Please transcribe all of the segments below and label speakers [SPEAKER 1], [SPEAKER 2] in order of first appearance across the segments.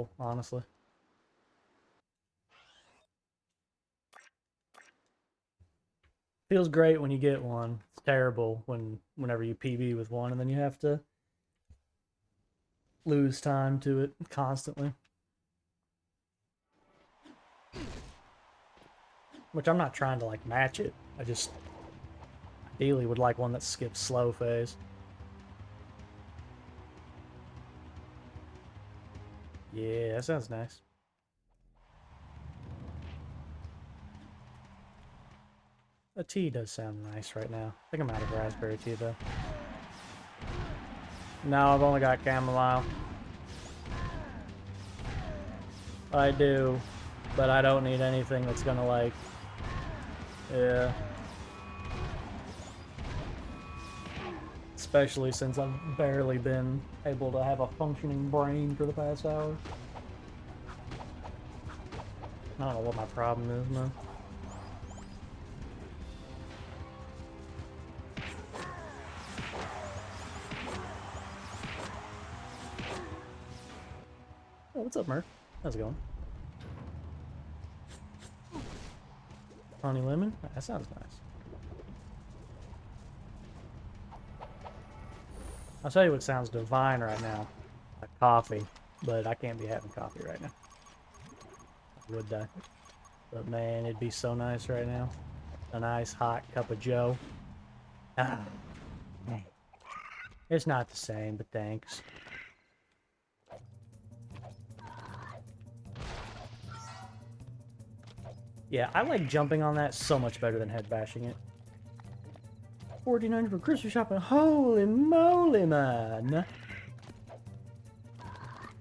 [SPEAKER 1] terrible, honestly. Feels great when you get one. It's terrible whenever you PB with one and then you have to lose time to it constantly. Which I'm not trying to like match it. I just ideally would like one that skips slow phase. Yeah, that sounds nice. A tea does sound nice right now. I think I'm out of raspberry tea though. No, I've only got chamomile. I do, but I don't need anything that's gonna like... Yeah. Especially since I've barely been able to have a functioning brain for the past hour. I don't know what my problem is, man. Oh, what's up, Murph? How's it going? Honey lemon? That sounds nice. I'll tell you what sounds divine right now. A coffee. But I can't be having coffee right now. I would die. But man, it'd be so nice right now. A nice hot cup of joe. Ah. It's not the same, but thanks. Yeah, I like jumping on that so much better than head bashing it. 49 for Christmas shopping. Holy moly, man.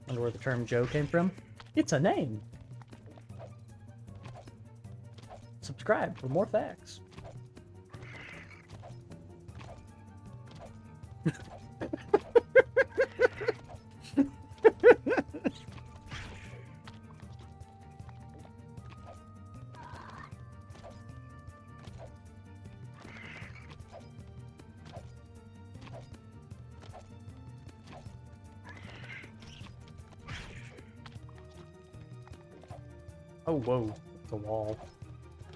[SPEAKER 1] Wonder where the term Joe came from. It's a name. Subscribe for more facts. Oh, whoa. It's a wall.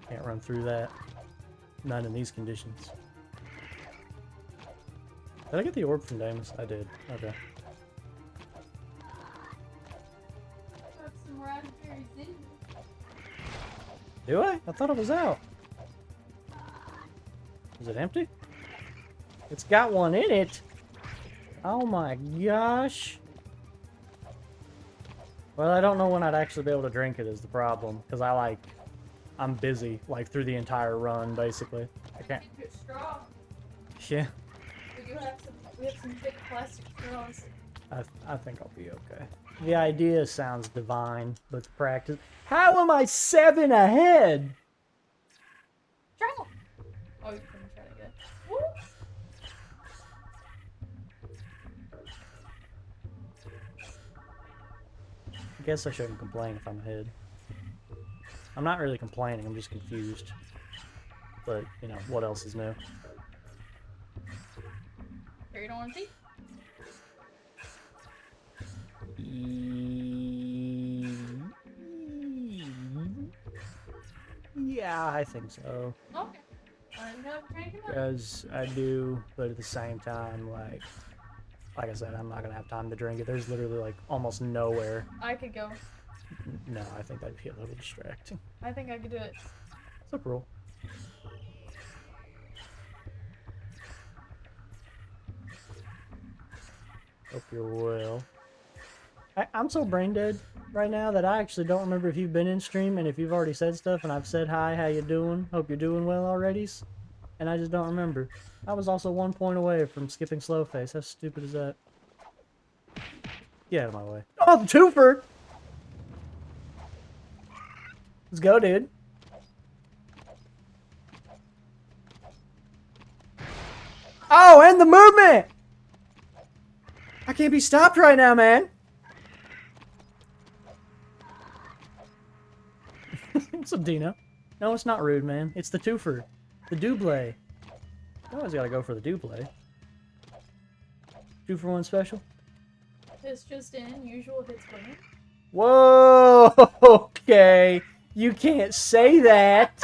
[SPEAKER 1] Can't run through that. Not in these conditions. Did I get the orb from Damus? I did. Okay. Do I? I thought it was out. Is it empty? It's got one in it. Oh my gosh. Well, I don't know when I'd actually be able to drink it is the problem. Because I'm busy, like, through the entire run, basically. I can't...
[SPEAKER 2] Straw.
[SPEAKER 1] Yeah.
[SPEAKER 2] We have some big plastic straws.
[SPEAKER 1] I think I'll be okay. The idea sounds divine, but the practice... How am I 7 ahead?
[SPEAKER 2] Travel! Oh, you couldn't try to get. Woo!
[SPEAKER 1] I guess I shouldn't complain if I'm ahead. I'm not really complaining, I'm just confused. But, you know, what else is new?
[SPEAKER 2] Here, you don't want to see?
[SPEAKER 1] Yeah, I think so.
[SPEAKER 2] Okay. Drink it up.
[SPEAKER 1] Because I do, but at the same time, like I said, I'm not gonna have time to drink it. There's literally like almost nowhere.
[SPEAKER 2] I could go.
[SPEAKER 1] No, I think that'd be a little distracting.
[SPEAKER 2] I think I could do it.
[SPEAKER 1] What's up, roll? Hope you're well. I'm so brain dead right now that I actually don't remember if you've been in stream and if you've already said stuff and I've said hi, how you doing? Hope you're doing well already. And I just don't remember. I was also 1 point away from skipping slow face. How stupid is that? Get out of my way. Oh, the twofer! Let's go, dude. Oh, and the movement! I can't be stopped right now, man. What's up, Dino? No, it's not rude, man. It's the twofer. The double. You always gotta go for the double. 2 for 1 special?
[SPEAKER 2] It's just in. Usual hits winning.
[SPEAKER 1] Whoa! Okay. You can't say that.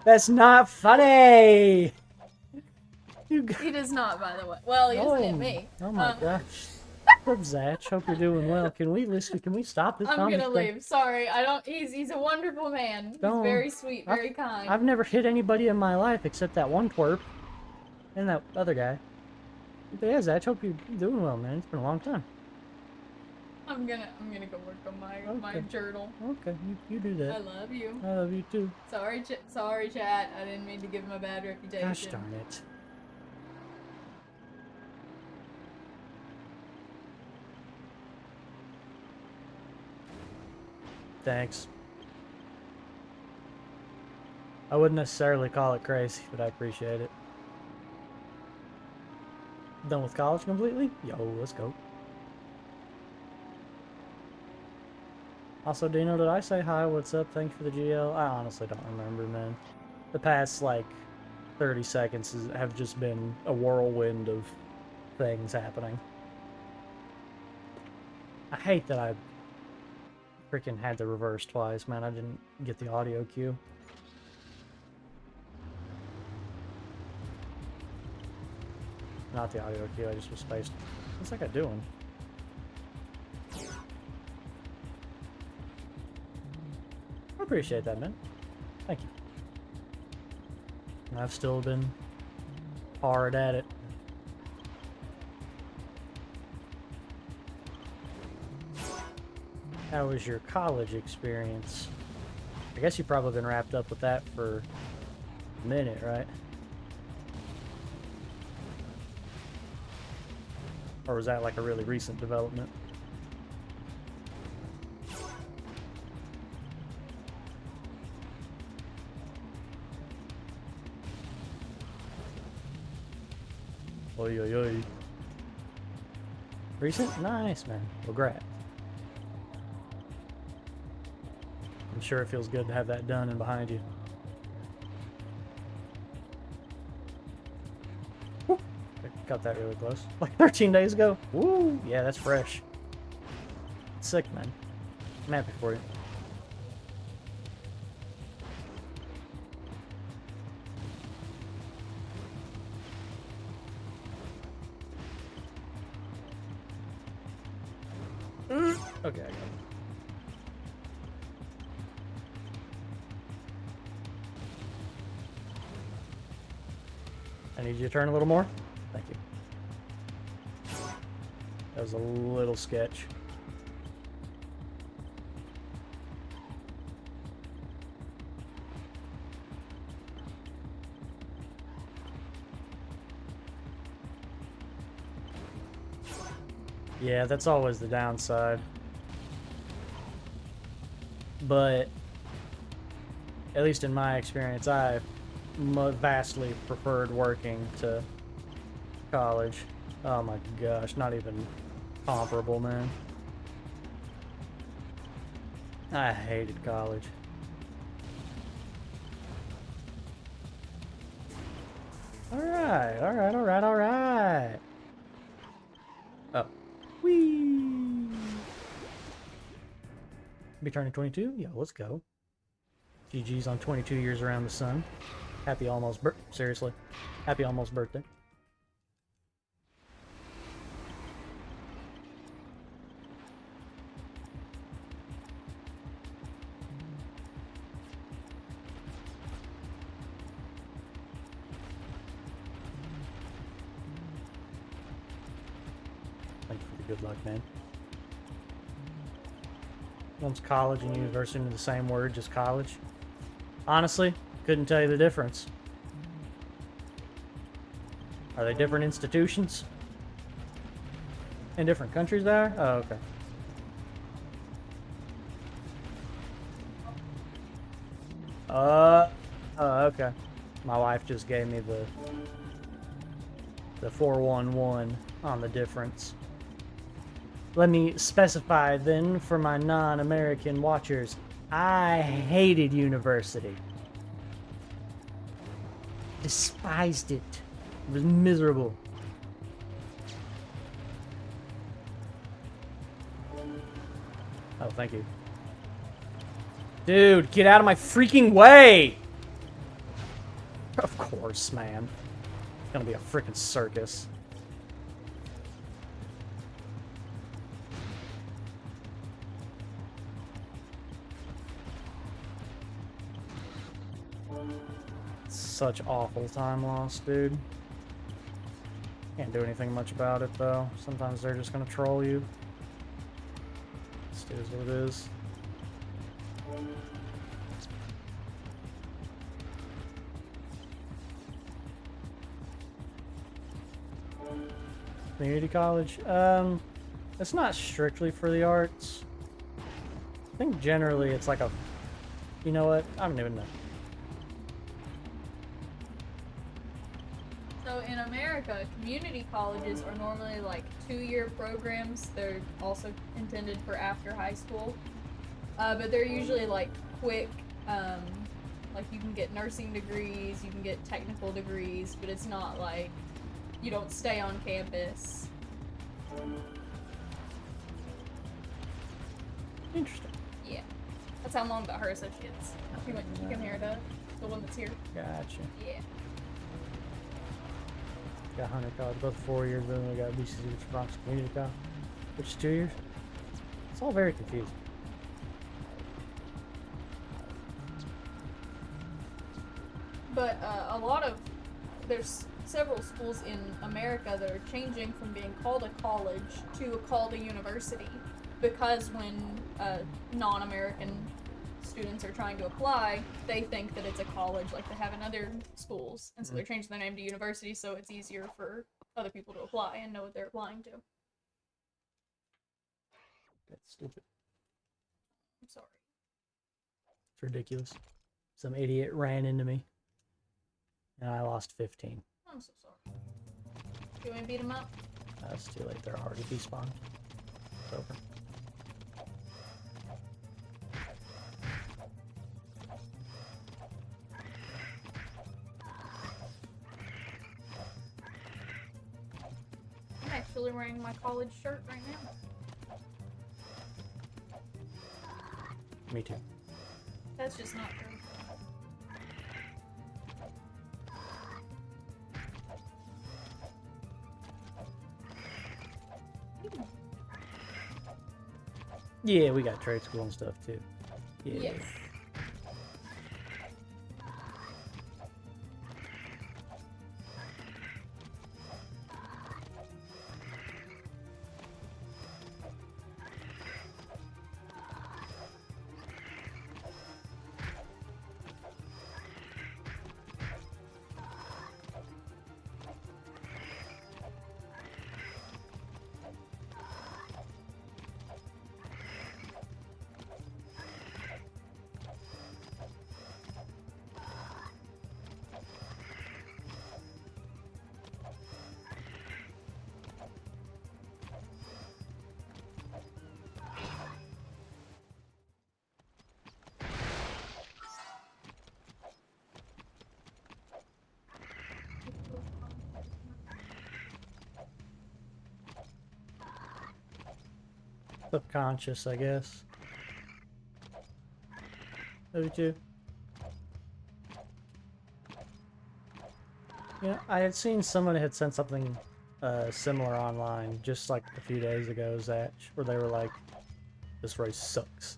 [SPEAKER 1] That's not funny.
[SPEAKER 2] It is not, by the way. Well, he doesn't hit me.
[SPEAKER 1] Oh my gosh. What's up, Zach? Hope you're doing well. Can we stop this
[SPEAKER 2] I'm gonna
[SPEAKER 1] conversation?
[SPEAKER 2] leave. Sorry, I don't. He's a wonderful man. He's very sweet, very kind.
[SPEAKER 1] I've never hit anybody in my life except that one twerp and that other guy. But yeah, Zach, hope you're doing well, man. It's been a long time.
[SPEAKER 2] I'm gonna go work on my journal.
[SPEAKER 1] Okay, you do that.
[SPEAKER 2] I love you.
[SPEAKER 1] I love you too.
[SPEAKER 2] Sorry, chat. I didn't mean to give him a bad reputation.
[SPEAKER 1] Gosh darn it. Thanks. I wouldn't necessarily call it crazy, but I appreciate it. Done with college completely? Yo, let's go. Also, Dino, did I say hi? What's up? Thanks for the GL. I honestly don't remember, man. The past, like, 30 seconds have just been a whirlwind of things happening. I hate that I freaking had to reverse twice, man. I didn't get the audio cue. Not the audio cue, I just was spaced. What's that guy doing? I appreciate that, man. Thank you. And I've still been hard at it. How was your college experience? I guess you've probably been wrapped up with that for a minute, right? Or was that like a really recent development? Oi, oi, oi. Recent? Nice, man. Congrats. I'm sure it feels good to have that done and behind you. Woo. I got that really close. Like 13 days ago. Woo! Yeah, that's fresh. It's sick, man. I'm happy for you. Okay, I got it. I need you to turn a little more. Thank you. That was a little sketch. Yeah, that's always the downside. But at least in my experience, I vastly preferred working to college. Oh my gosh, not even comparable, man. I hated college. Alright, alright, alright, alright. Oh. Whee! Be turning 22? Yeah, let's go. GG's on 22 years around the sun. Happy almost seriously. Happy almost birthday. Thank you for the good luck, man. One's college and university into the same word, just college. Honestly, couldn't tell you the difference. Are they different institutions? In different countries there? Oh, okay. Okay. My wife just gave me the 411 on the difference. Let me specify then for my non-American watchers. I hated university. Despised it. It was miserable. Oh, thank you. Dude, get out of my freaking way! Of course, man. It's gonna be a freaking circus. Such awful time loss, dude. Can't do anything much about it, though. Sometimes they're just gonna troll you. It is what it is. Community college? It's not strictly for the arts. I think generally it's like a... You know what? I don't even know.
[SPEAKER 2] So in America, community colleges are normally like 2-year programs. They're also intended for after high school. But they're usually like quick, like you can get nursing degrees, you can get technical degrees, but it's not like you don't stay on campus.
[SPEAKER 1] Interesting.
[SPEAKER 2] Yeah. That's how Mom got her associates. She came here to the one that's here.
[SPEAKER 1] Gotcha.
[SPEAKER 2] Yeah.
[SPEAKER 1] Got Hunter College, both 4 years, then we got BCC, which is Bronx Community College, which is 2 years. It's all very confusing.
[SPEAKER 2] But there's several schools in America that are changing from being called a college to called a university, because when non-American students are trying to apply, they think that it's a college like they have in other schools, and so they're changing their name to university so it's easier for other people to apply and know what they're applying to.
[SPEAKER 1] That's stupid.
[SPEAKER 2] I'm sorry.
[SPEAKER 1] It's ridiculous. Some idiot ran into me, and I lost 15.
[SPEAKER 2] I'm so sorry. Do you want me to beat him up?
[SPEAKER 1] It's too late. They're already despawned. It's over.
[SPEAKER 2] I'm actually wearing my college shirt right now.
[SPEAKER 1] Me too.
[SPEAKER 2] That's just not true.
[SPEAKER 1] Yeah, we got trade school and stuff too. Yeah.
[SPEAKER 2] Yes.
[SPEAKER 1] Subconscious, I guess. Maybe too. Yeah, I had seen someone had sent something similar online just like a few days ago, Zach, where they were like, "This race sucks."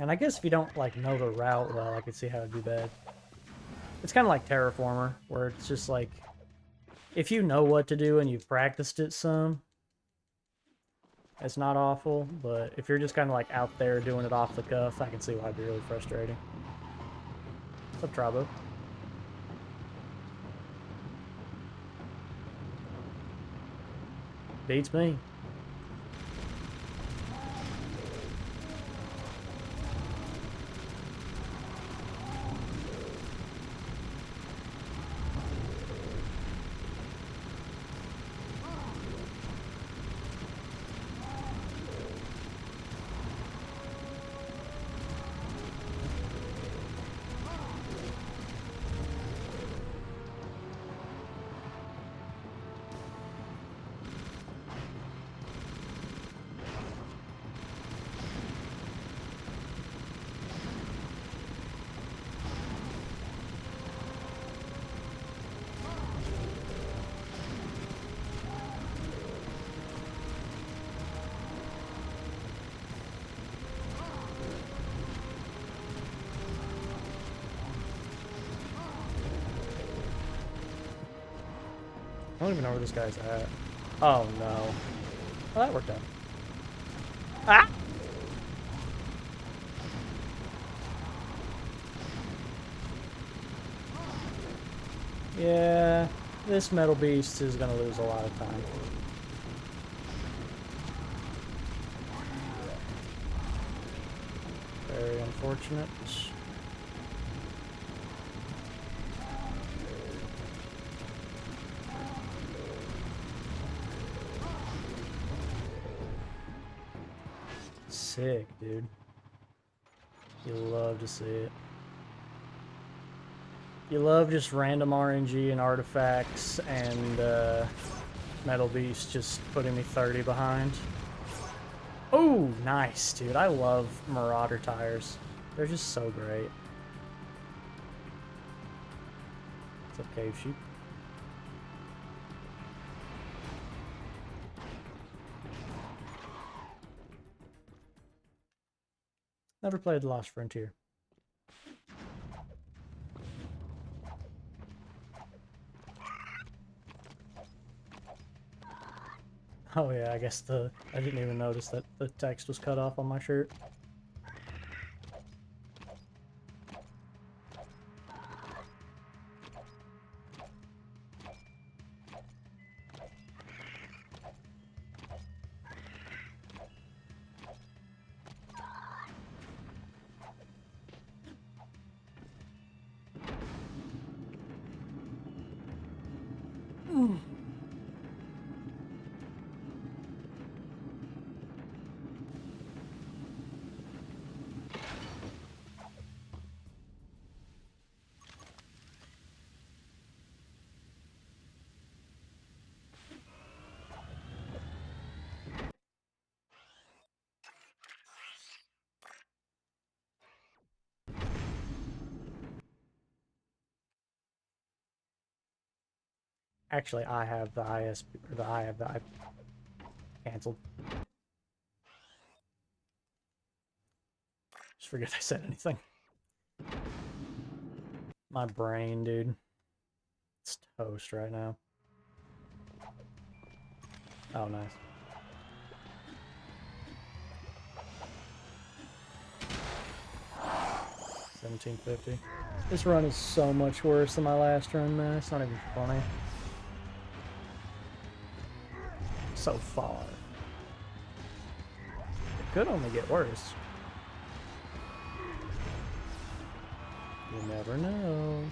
[SPEAKER 1] And I guess if you don't like know the route well, I could see how it'd be bad. It's kind of like Terraformer, where it's just like, if you know what to do and you've practiced it some, it's not awful. But if you're just kind of like out there doing it off the cuff, I can see why it'd be really frustrating. What's up, Trabo? Beats me. I don't even know where this guy's at. Oh no. Well, that worked out. Ah! Yeah, this metal beast is gonna lose a lot of time. Very unfortunate. Sick, dude. You love to see it. You love just random RNG and artifacts and Metal Beast just putting me 30 behind. Oh, nice, dude. I love Marauder tires. They're just so great. What's up, Cave Sheep? Never played Lost Frontier. Oh yeah, I guess I didn't even notice that the text was cut off on my shirt. Actually, I have the ISP, or I have the I canceled. Just forget I said anything. My brain, dude. It's toast right now. Oh, nice. $17.50. This run is so much worse than my last run, man. It's not even funny. So far. It could only get worse. You never know.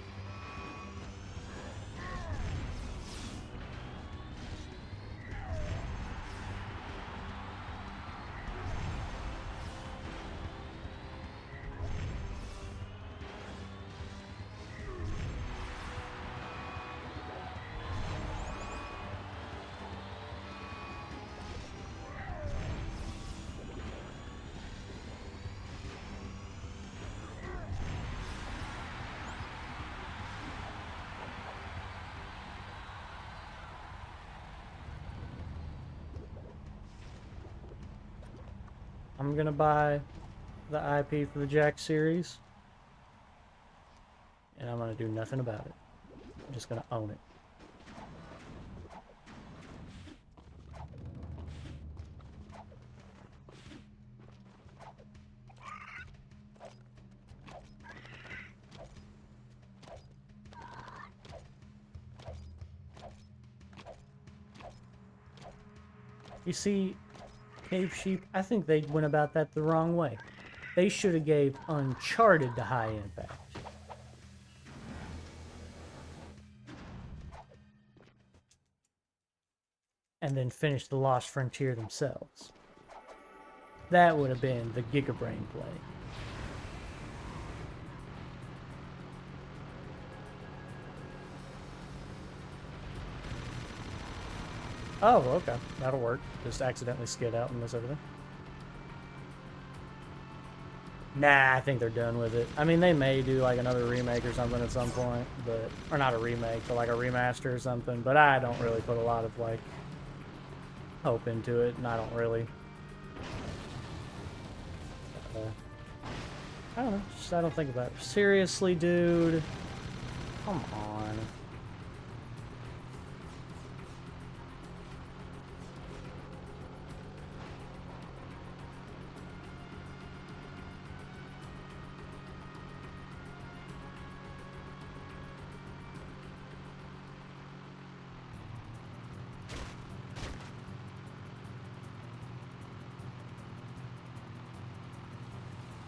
[SPEAKER 1] I'm gonna buy the IP for the Jack series, and I'm gonna do nothing about it. I'm just gonna own it. You see, Cave Sheep, I think they went about that the wrong way. They should have gave Uncharted the high impact. And then finished the Lost Frontier themselves. That would have been the Gigabrain play. Oh, okay. That'll work. Just accidentally skid out and miss everything. Nah, I think they're done with it. I mean, they may do like another remake or something at some point, but or not a remake, but like a remaster or something. But I don't really put a lot of like hope into it, and I don't really. I don't know. Just I don't think about it. Seriously, dude. Come on.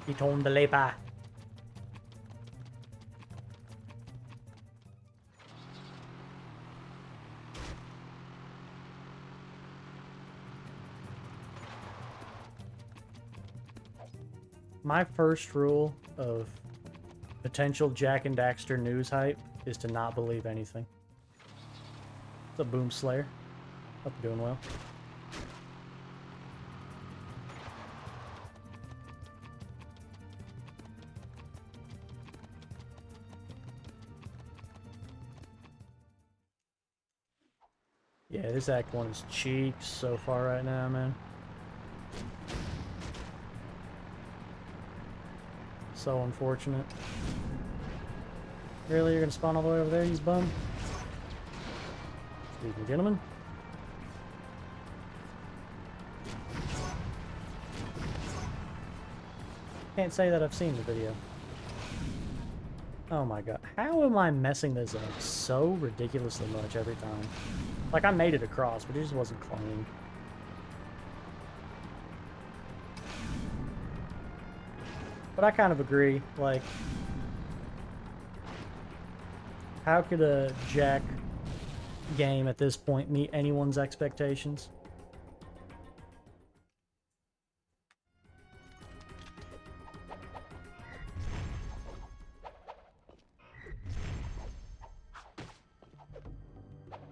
[SPEAKER 1] Piton de lepa. My first rule of potential Jack and Daxter news hype is to not believe anything. It's a Boom Slayer. Hope you're doing well. Yeah, this Act 1 is cheeks so far right now, man. So unfortunate. Really? You're gonna spawn all the way over there, you bum? Excuse me, gentlemen. Can't say that I've seen the video. Oh my god. How am I messing this up so ridiculously much every time? Like, I made it across, but it just wasn't clean. But I kind of agree, like, how could a Jack game at this point meet anyone's expectations?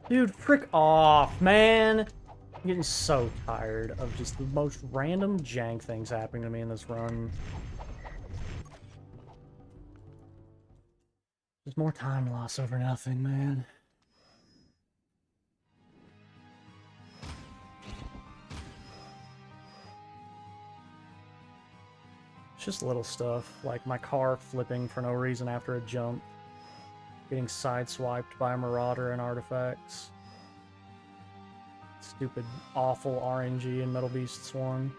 [SPEAKER 1] Dude, frick off, man! I'm getting so tired of just the most random jank things happening to me in this run. There's more time loss over nothing, man. It's just little stuff, like my car flipping for no reason after a jump, getting sideswiped by a marauder and artifacts, stupid, awful RNG in Metal Beast Swarm.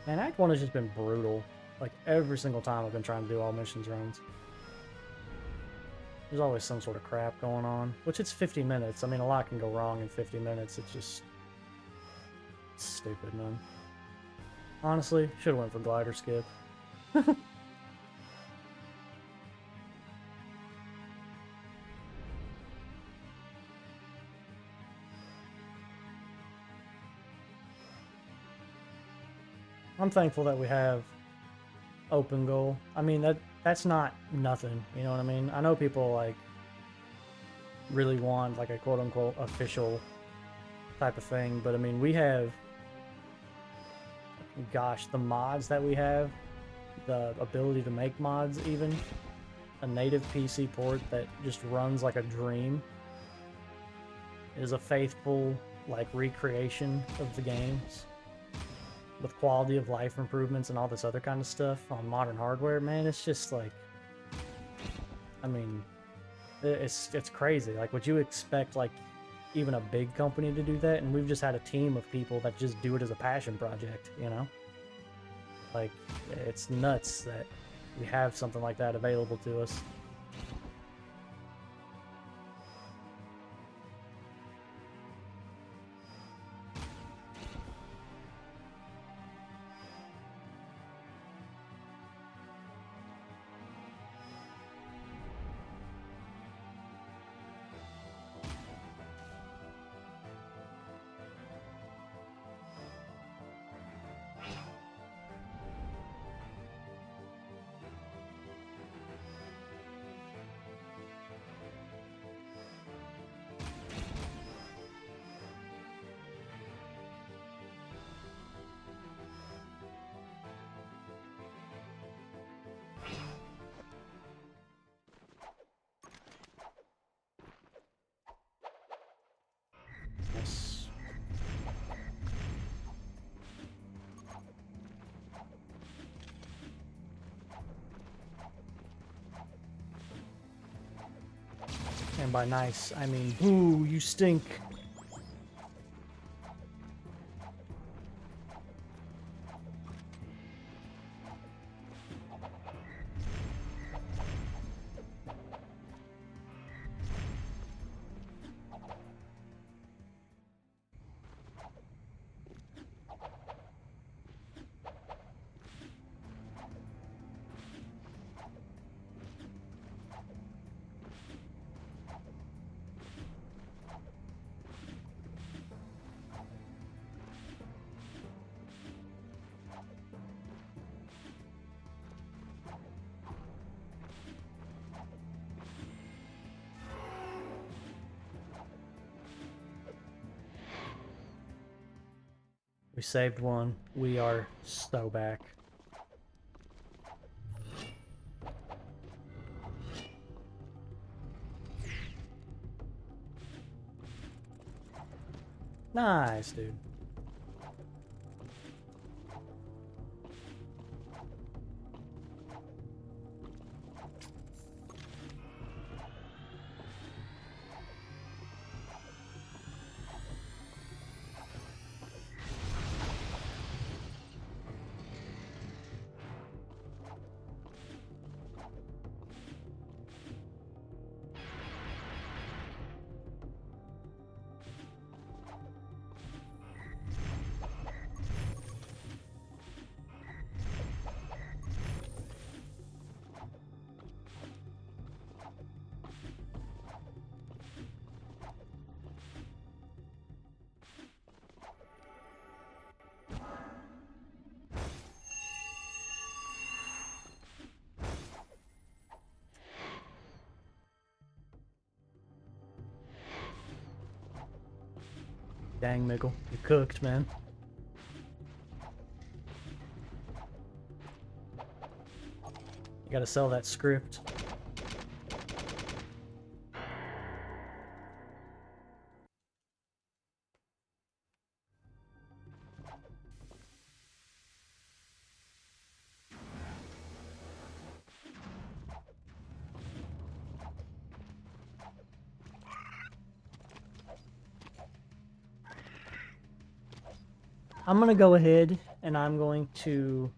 [SPEAKER 1] And Act 1 has just been brutal. Like, every single time I've been trying to do all missions runs. There's always some sort of crap going on. Which, it's 50 minutes. I mean, a lot can go wrong in 50 minutes. It's just... it's stupid, man. Honestly, should've went for glider skip. I'm thankful that we have open goal. I mean, that's not nothing, you know what I mean? I know people, like, really want, like, a quote-unquote official type of thing, but I mean, we have, gosh, the mods that we have, the ability to make mods even, a native PC port that just runs like a dream, is a faithful, like, recreation of the games, with quality of life improvements and all this other kind of stuff on modern hardware. Man, it's just like, I mean, it's crazy. Like, would you expect, like, even a big company to do that? And we've just had a team of people that just do it as a passion project, you know? Like, it's nuts that we have something like that available to us. Yes. And by nice, I mean, boo, you stink. We saved one. We are so back. Nice, dude. Dang, Mickle. You cooked, man. You gotta sell that script. I'm gonna go ahead and I'm going to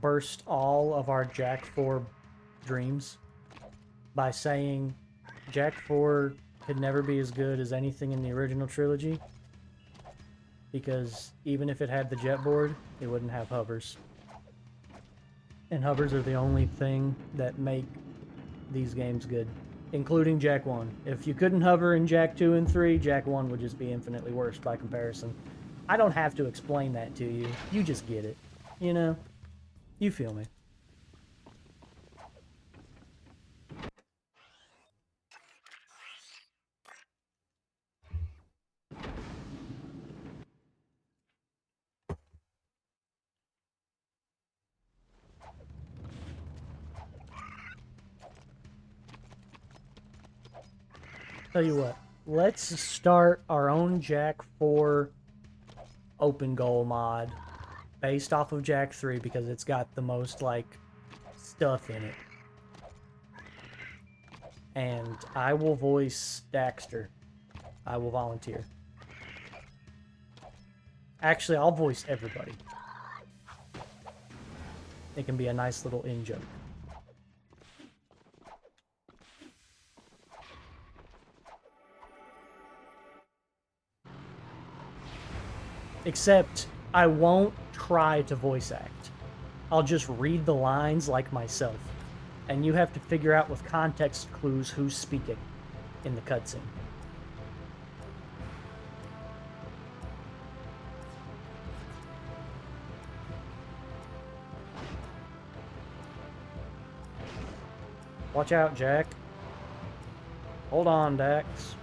[SPEAKER 1] burst all of our Jack 4 dreams by saying Jack 4 could never be as good as anything in the original trilogy, because even if it had the jet board, it wouldn't have hovers. And hovers are the only thing that make these games good, including Jack 1. If you couldn't hover in Jack 2 and 3, Jack 1 would just be infinitely worse by comparison. I don't have to explain that to you. You just get it. You know? You feel me. Tell you what, let's start our own Jack 4 open goal mod based off of Jack 3 because it's got the most, like, stuff in it. And I will voice Daxter. I will volunteer. Actually, I'll voice everybody. It can be a nice little in-joke. Except, I won't try to voice act. I'll just read the lines like myself. And you have to figure out with context clues who's speaking in the cutscene. Watch out, Jack. Hold on, Dax.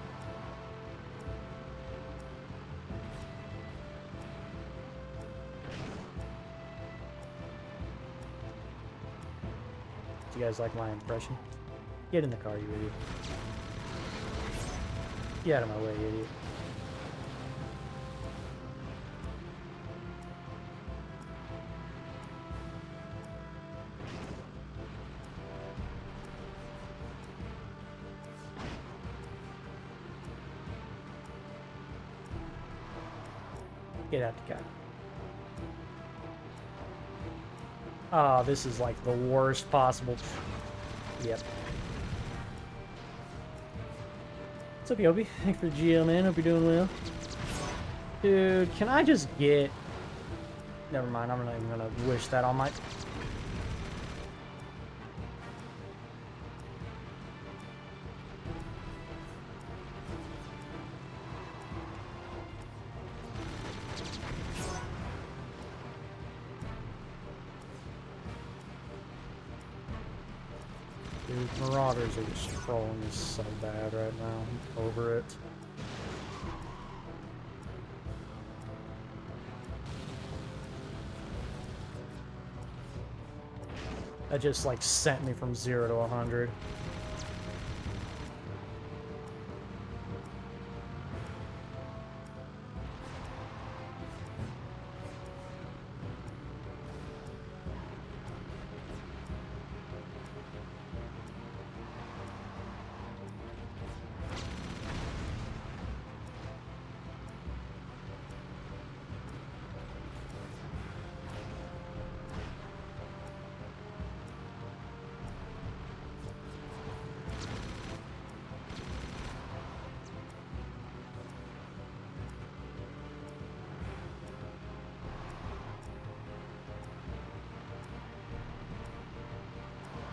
[SPEAKER 1] You guys like my impression? Get in the car, you idiot. Get out of my way, idiot. Get out the car. Oh, this is like the worst possible. Yep. What's up, Yobi? Thanks for the GL, man. Hope you're doing well. Dude, can I just get... Never mind, I'm not even gonna wish that on my... Dude, Marauders are just trolling me so bad right now. I'm over it. That just like sent me from 0 to 100.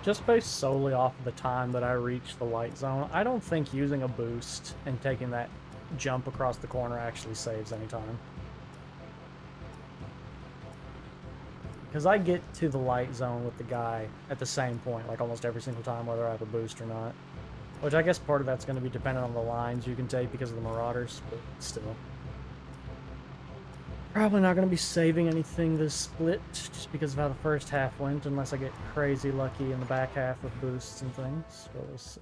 [SPEAKER 1] Just based solely off of the time that I reached the light zone, I don't think using a boost and taking that jump across the corner actually saves any time. Because I get to the light zone with the guy at the same point, like almost every single time, whether I have a boost or not. Which I guess part of that's going to be dependent on the lines you can take because of the Marauders, but still. Probably not going to be saving anything this split, just because of how the first half went, unless I get crazy lucky in the back half with boosts and things. But we'll see.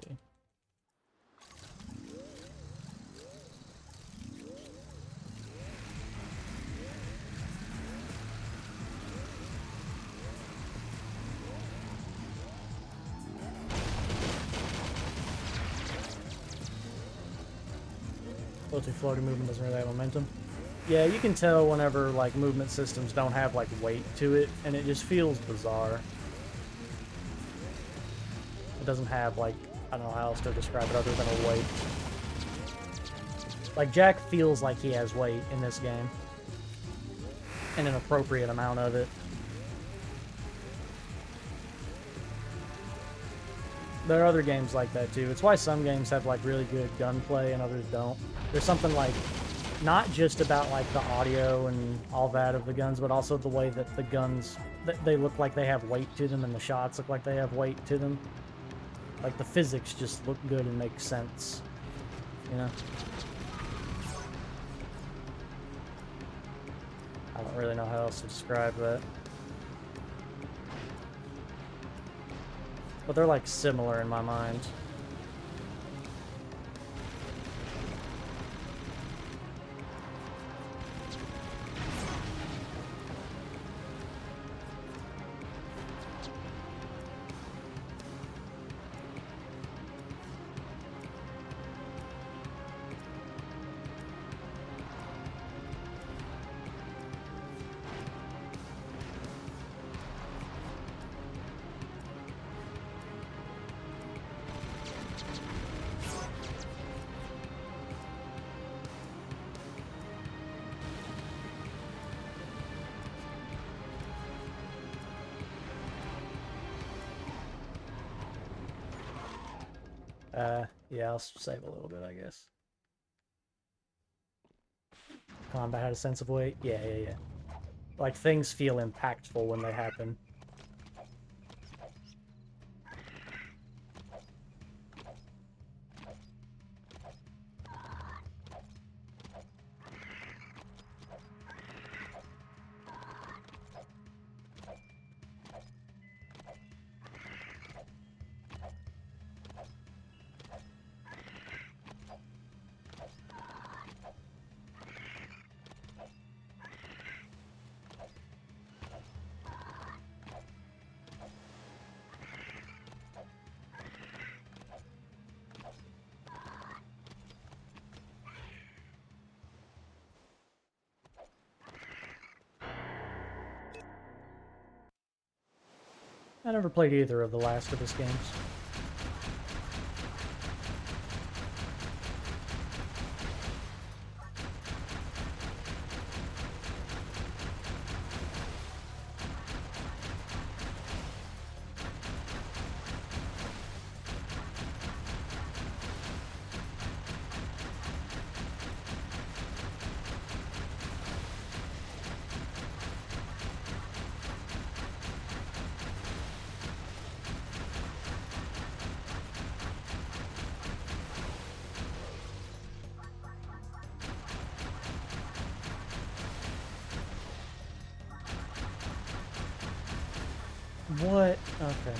[SPEAKER 1] Floating movement doesn't really have momentum. Yeah, you can tell whenever like movement systems don't have like weight to it, and it just feels bizarre. It doesn't have like, I don't know how else to describe it other than a weight. Like Jack feels like he has weight in this game, and an appropriate amount of it. There are other games like that too. It's why some games have like really good gunplay and others don't. There's something like not just about like the audio and all that of the guns, but also the way that the guns, they look like they have weight to them and the shots look like they have weight to them. Like the physics just look good and make sense, you know? I don't really know how else to describe that. But they're like similar in my mind. Yeah, I'll save a little bit, I guess. Combat had a sense of weight? Yeah. Like, things feel impactful when they happen. I never played either of the Last of Us games. What? Okay.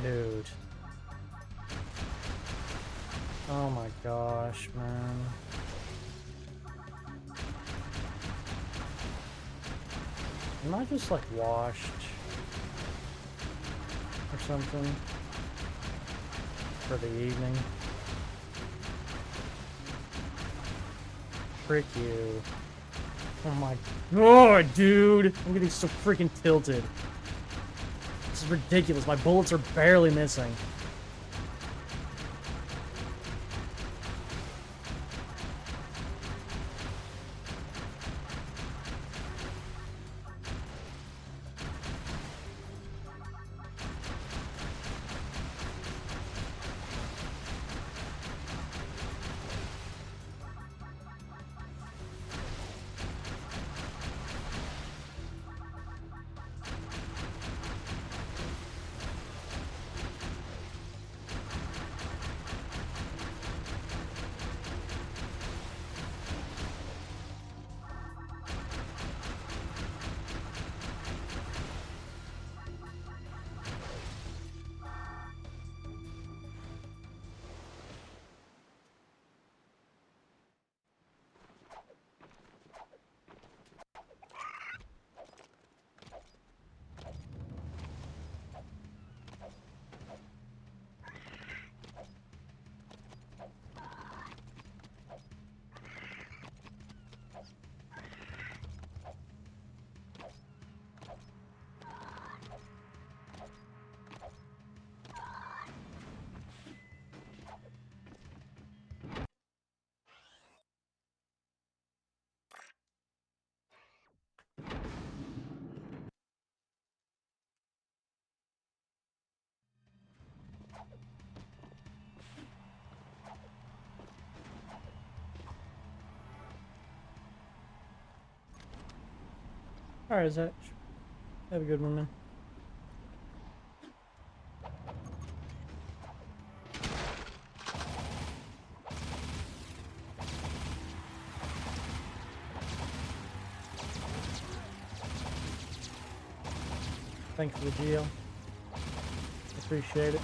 [SPEAKER 1] Dude. Oh my gosh, man. Am I just like washed? Or something? For the evening? Frick you. Oh my god, dude! I'm getting so freaking tilted. This is ridiculous. My bullets are barely missing. Alright, Zach. Have a good one, man. Thanks for the GL. Appreciate it.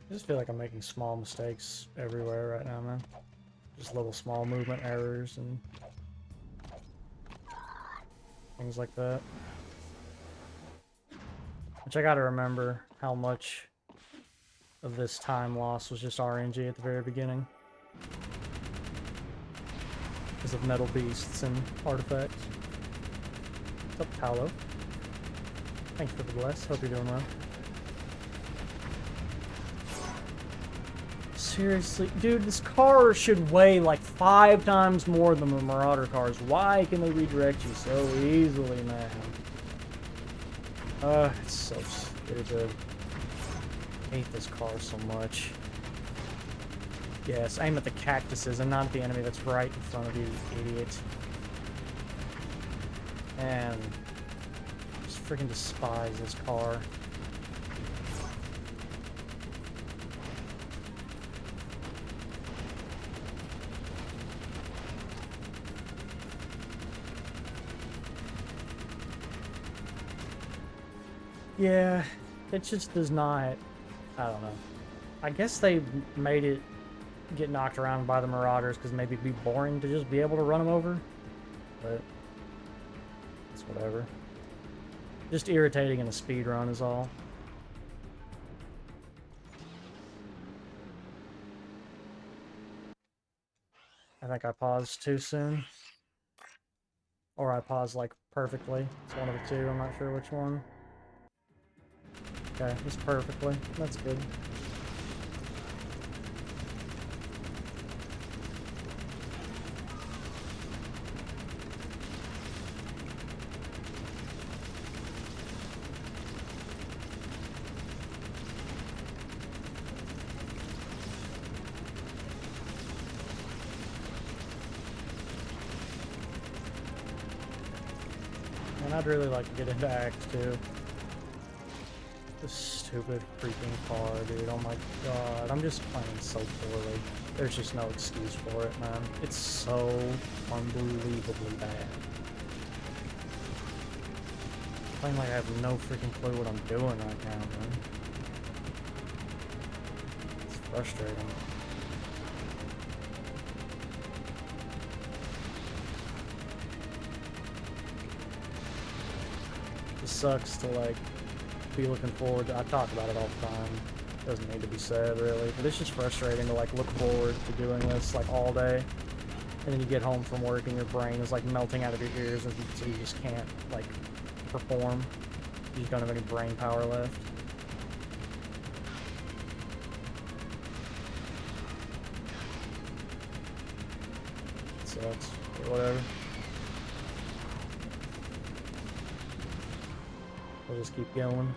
[SPEAKER 1] I just feel like I'm making small mistakes everywhere right now, man. Just little small movement errors and things like that. Which I gotta remember how much of this time loss was just RNG at the very beginning. Because of metal beasts and artifacts. What's up, Talo? Thanks for the bless. Hope you're doing well. Seriously, dude, this car should weigh like 5 times more than the Marauder cars. Why can they redirect you so easily, man? It's so stupid. I hate this car so much. Yes, aim at the cactuses and not at the enemy that's right in front of you, you idiot. Man, I just freaking despise this car. Yeah, it just does not. I don't know. I guess they made it get knocked around by the Marauders because maybe it'd be boring to just be able to run them over. But it's whatever. Just irritating in a speed run is all. I think I paused too soon. Or I paused like perfectly. It's one of the two, I'm not sure which one. Okay, just perfectly. That's good. And I'd really like to get into Act 2. This stupid freaking car, dude. Oh my god. I'm just playing so poorly. There's just no excuse for it, man. It's so unbelievably bad. Playing like I have no freaking clue what I'm doing right now, man. It's frustrating. It sucks to like be looking forward to. I talk about it all the time. Doesn't need to be said really, but it's just frustrating to like look forward to doing this like all day, and then you get home from work and your brain is like melting out of your ears, and so you just can't like perform. You just don't have any brain power left. Sucks. But whatever. We'll just keep going.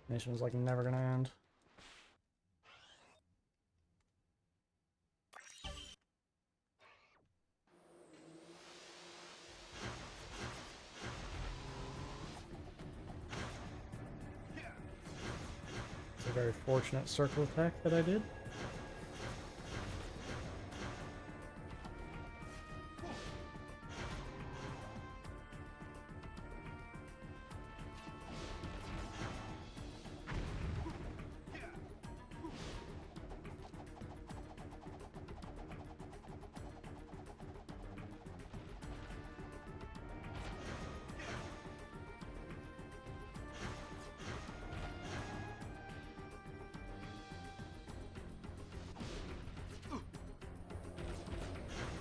[SPEAKER 1] Mission's like never gonna end. It's a very fortunate circle attack that I did.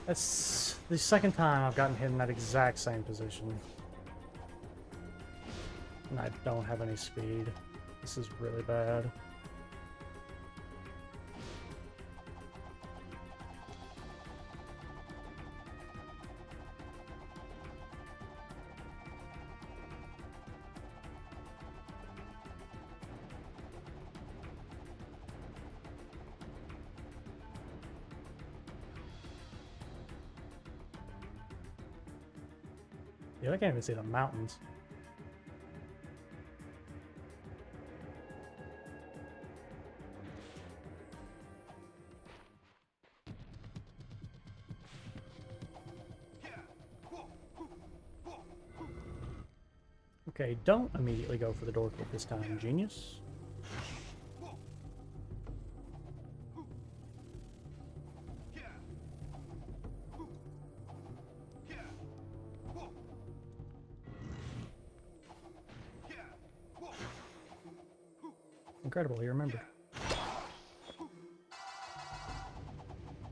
[SPEAKER 1] That's the second time I've gotten hit in that exact same position. And I don't have any speed. This is really bad. Yeah, I can't even see the mountains. Okay, don't immediately go for the door kick this time, genius. Incredible, he remembered.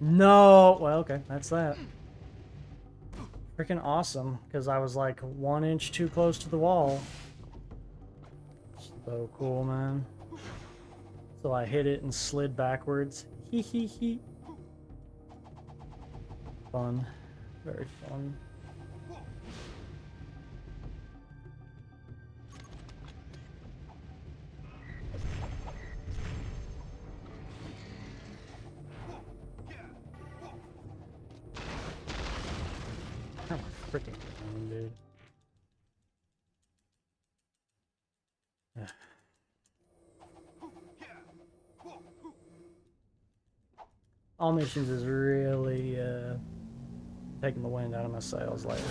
[SPEAKER 1] No! Well, okay, that's that. Freaking awesome, because I was like 1 inch too close to the wall. So cool, man. So I hit it and slid backwards. Hee hee hee. Fun. Very fun. Come on, freaking phone, dude. All Missions is really taking the wind out of my sails lately.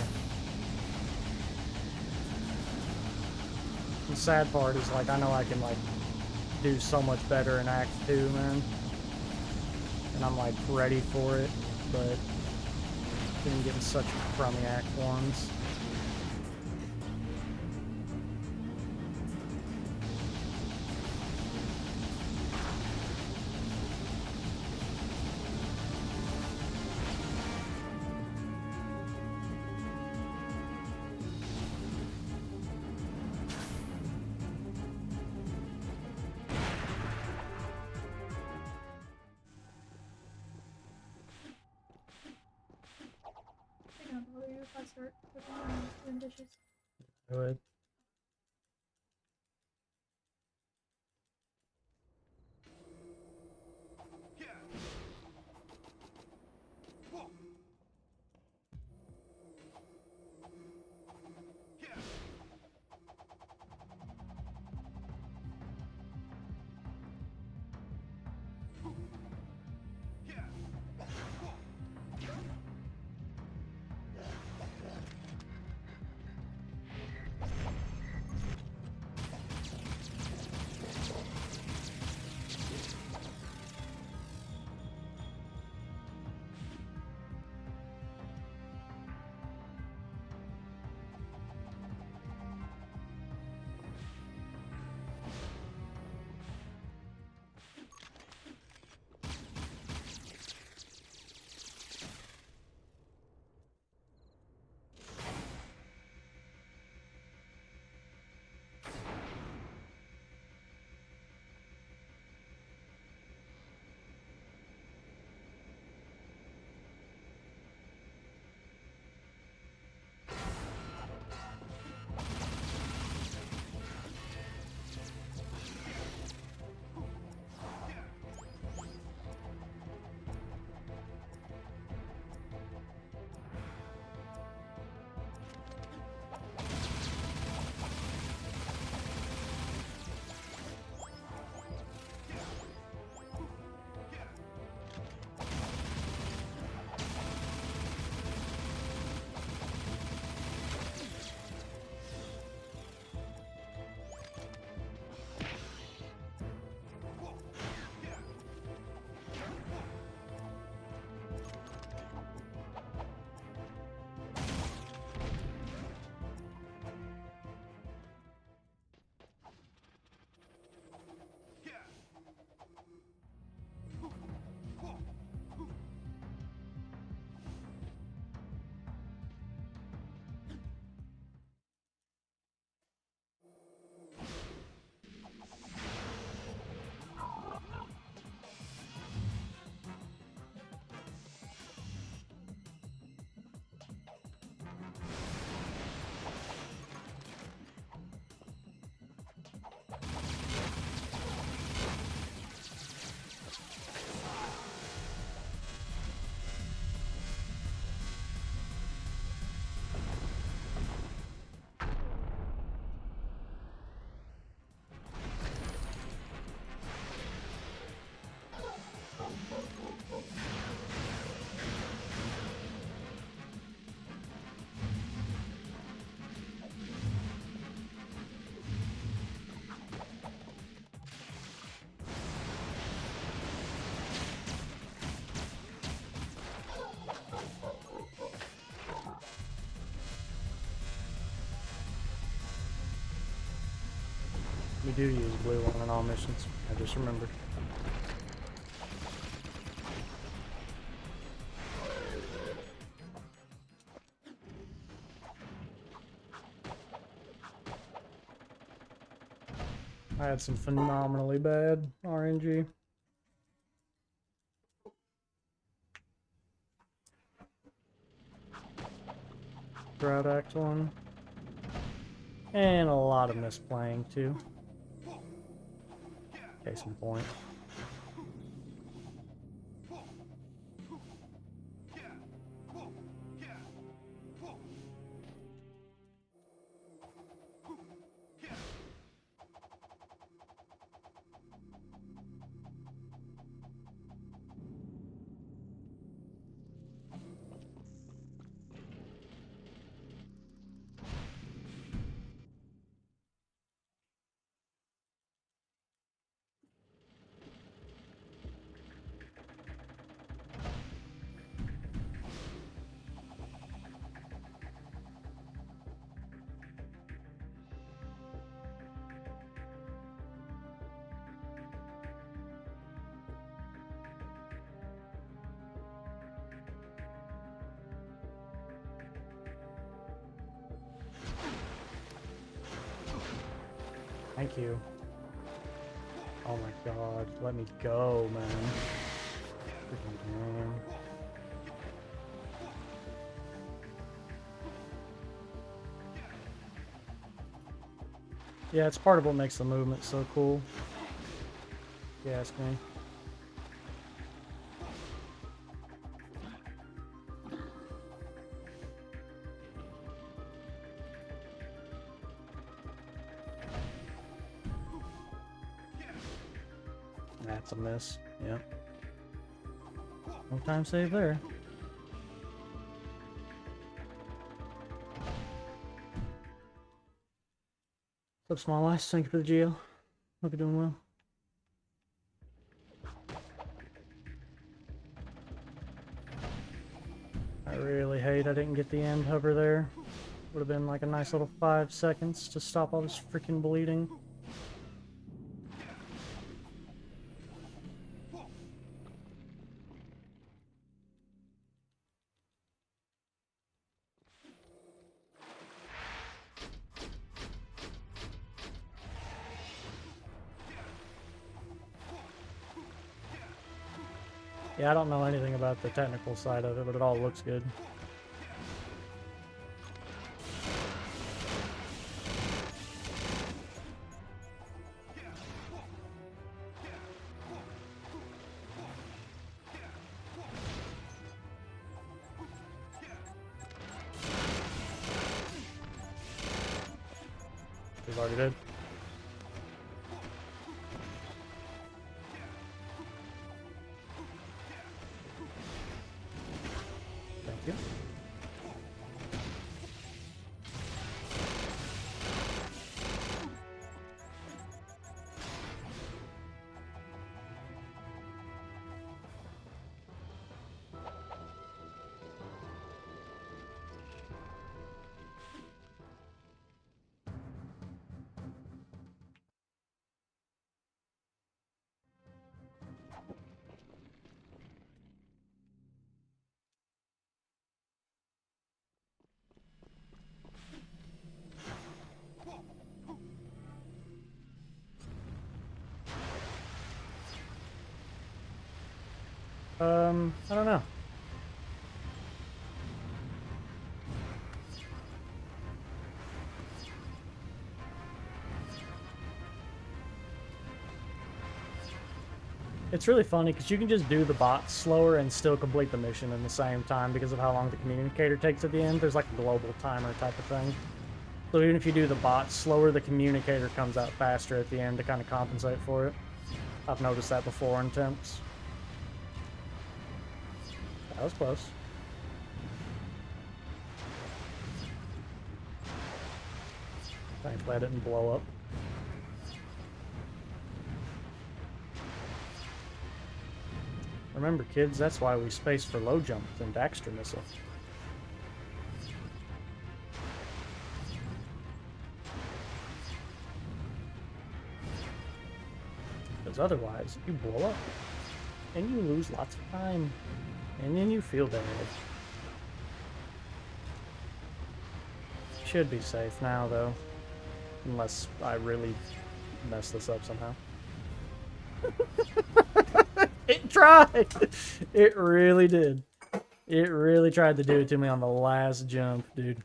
[SPEAKER 1] The sad part is, like, I know I can, like, do so much better in Act 2, man. And I'm, like, ready for it, but been getting such crummy Act 1s.
[SPEAKER 2] I don't bother you if I start cooking and doing dishes.
[SPEAKER 1] Go ahead. We do use blue one in all missions. I just remembered. I had some phenomenally bad RNG. Drought Act 1. And a lot of misplaying too. Case in point. Thank you. Oh my god, let me go, man. Freaking damn. Yeah, it's part of what makes the movement so cool. If you ask me. That's a miss. Yep. No time save there. What's up, Small Ice? Thank you for the GL. Hope you're doing well. I really hate I didn't get the end hover there. Would have been like a nice little 5 seconds to stop all this freaking bleeding. Yeah, I don't know anything about the technical side of it, but it all looks good. We've already did. Thank you. I don't know. It's really funny because you can just do the bots slower and still complete the mission in the same time because of how long the communicator takes at the end. There's like a global timer type of thing. So even if you do the bots slower, the communicator comes out faster at the end to kind of compensate for it. I've noticed that before in temps. That was close. Thankfully I didn't blow up. Remember, kids, that's why we space for low jump and Daxter missile. because otherwise you blow up and you lose lots of time and then you feel bad. Should be safe now though, unless I really mess this up somehow. It tried! It really did. It really tried to do it to me on the last jump, dude.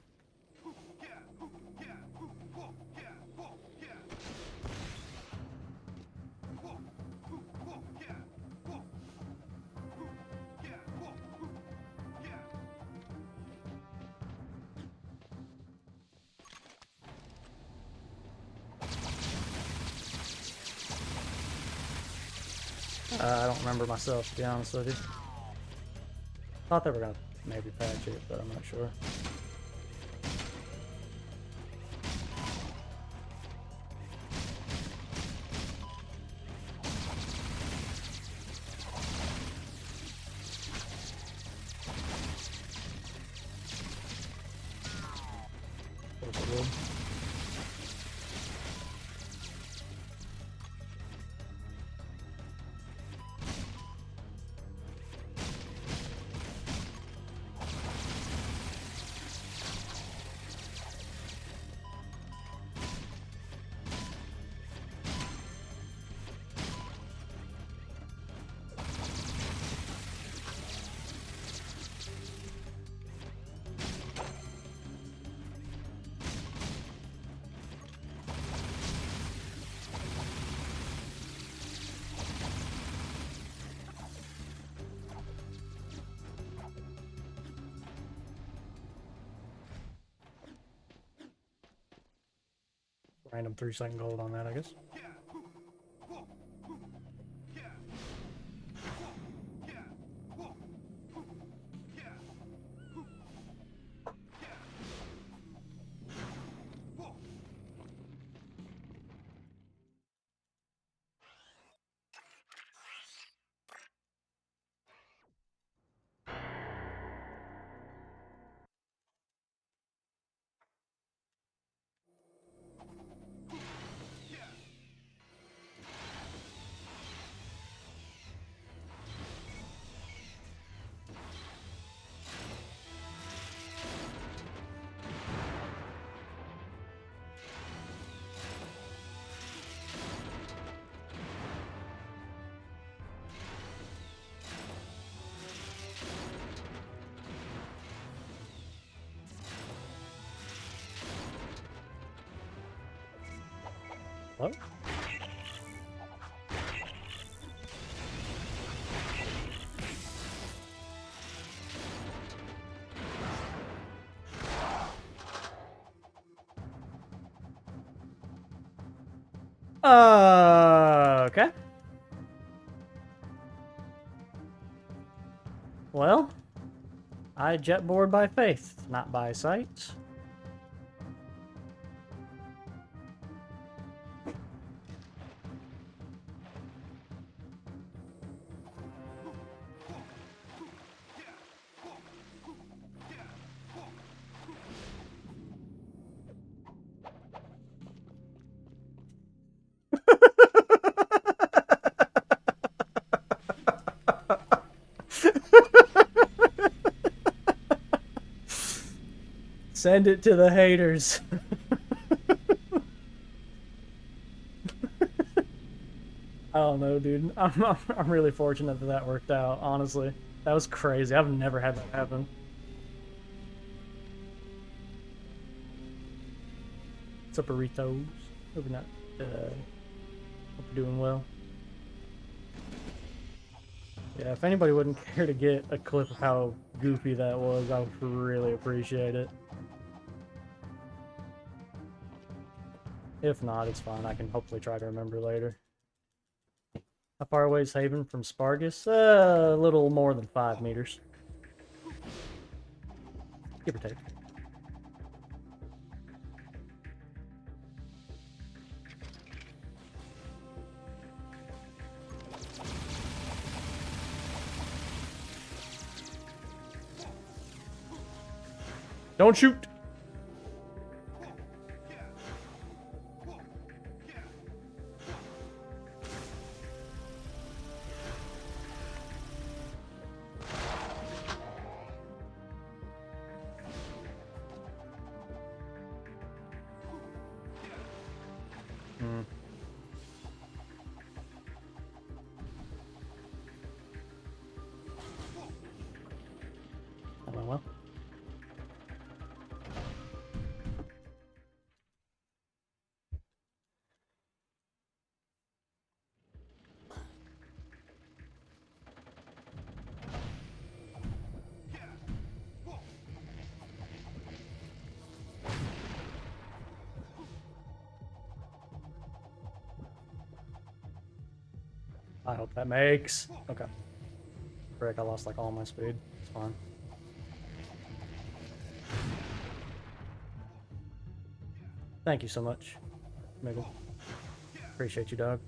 [SPEAKER 1] I don't remember myself, to be honest with you. Thought they were gonna maybe patch it, but I'm not sure. Random 3-second gold on that, I guess. What? Okay. Well, I jetboard by faith, not by sight. Send it to the haters. I don't know, dude. I'm really fortunate that that worked out, honestly. That was crazy. I've never had that happen. What's up, burritos? Hope you're not, hope you're doing well. Yeah, if anybody wouldn't care to get a clip of how goofy that was, I would really appreciate it. If not, it's fine. I can hopefully try to remember later. How far away is Haven from Spargus? A little more than 5 meters. Give or take. Don't shoot! I hope that makes. Okay. Frick, I lost like all my speed. It's fine. Thank you so much, Miggle. Appreciate you, dog.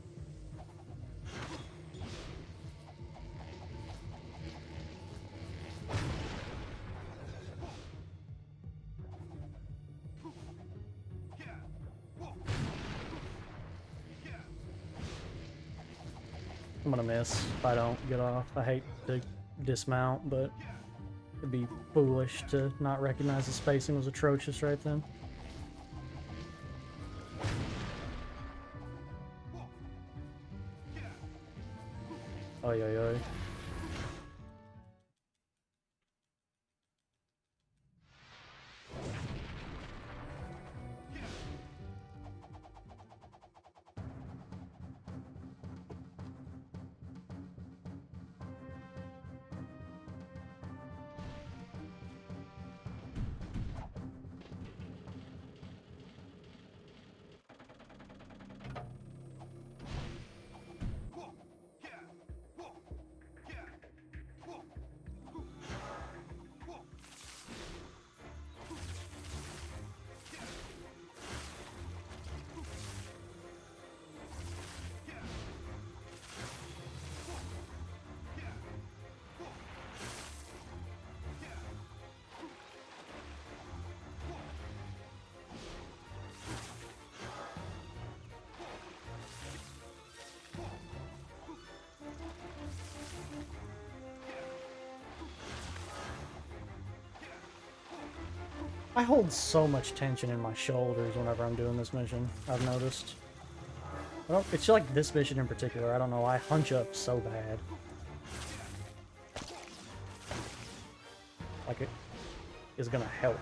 [SPEAKER 1] I'm gonna miss if I don't get off. I hate to dismount, but it'd be foolish to not recognize the spacing was atrocious right then. Oy, oy, oy. I hold so much tension in my shoulders whenever I'm doing this mission, I've noticed. It's like this mission in particular, I don't know, I hunch up so bad. Like it is gonna help.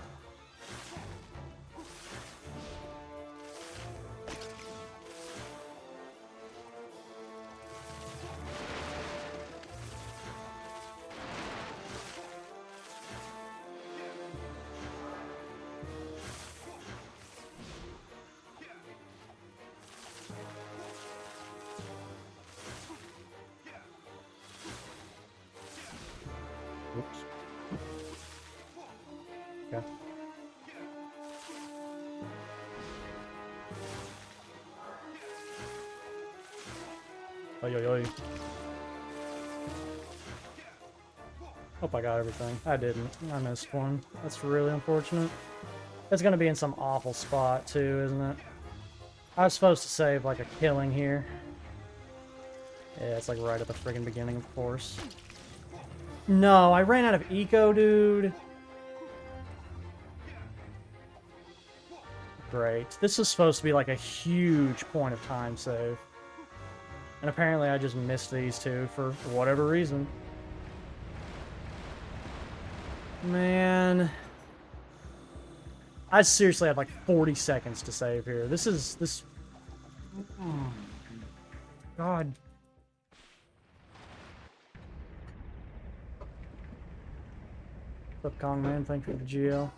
[SPEAKER 1] Oops. Okay. Oy, oy, oy. Hope I got everything. I didn't. I missed one. That's really unfortunate. It's gonna be in some awful spot too, isn't it? I was supposed to save like a killing here. Yeah, it's like right at the friggin' beginning, of course. No, I ran out of eco, dude. Great. This is supposed to be like a huge point of time save. And apparently I just missed these two for whatever reason. Man. I seriously had like 40 seconds to save here. This... Oh, God. What's up, Kong Man? Thank you for the GL.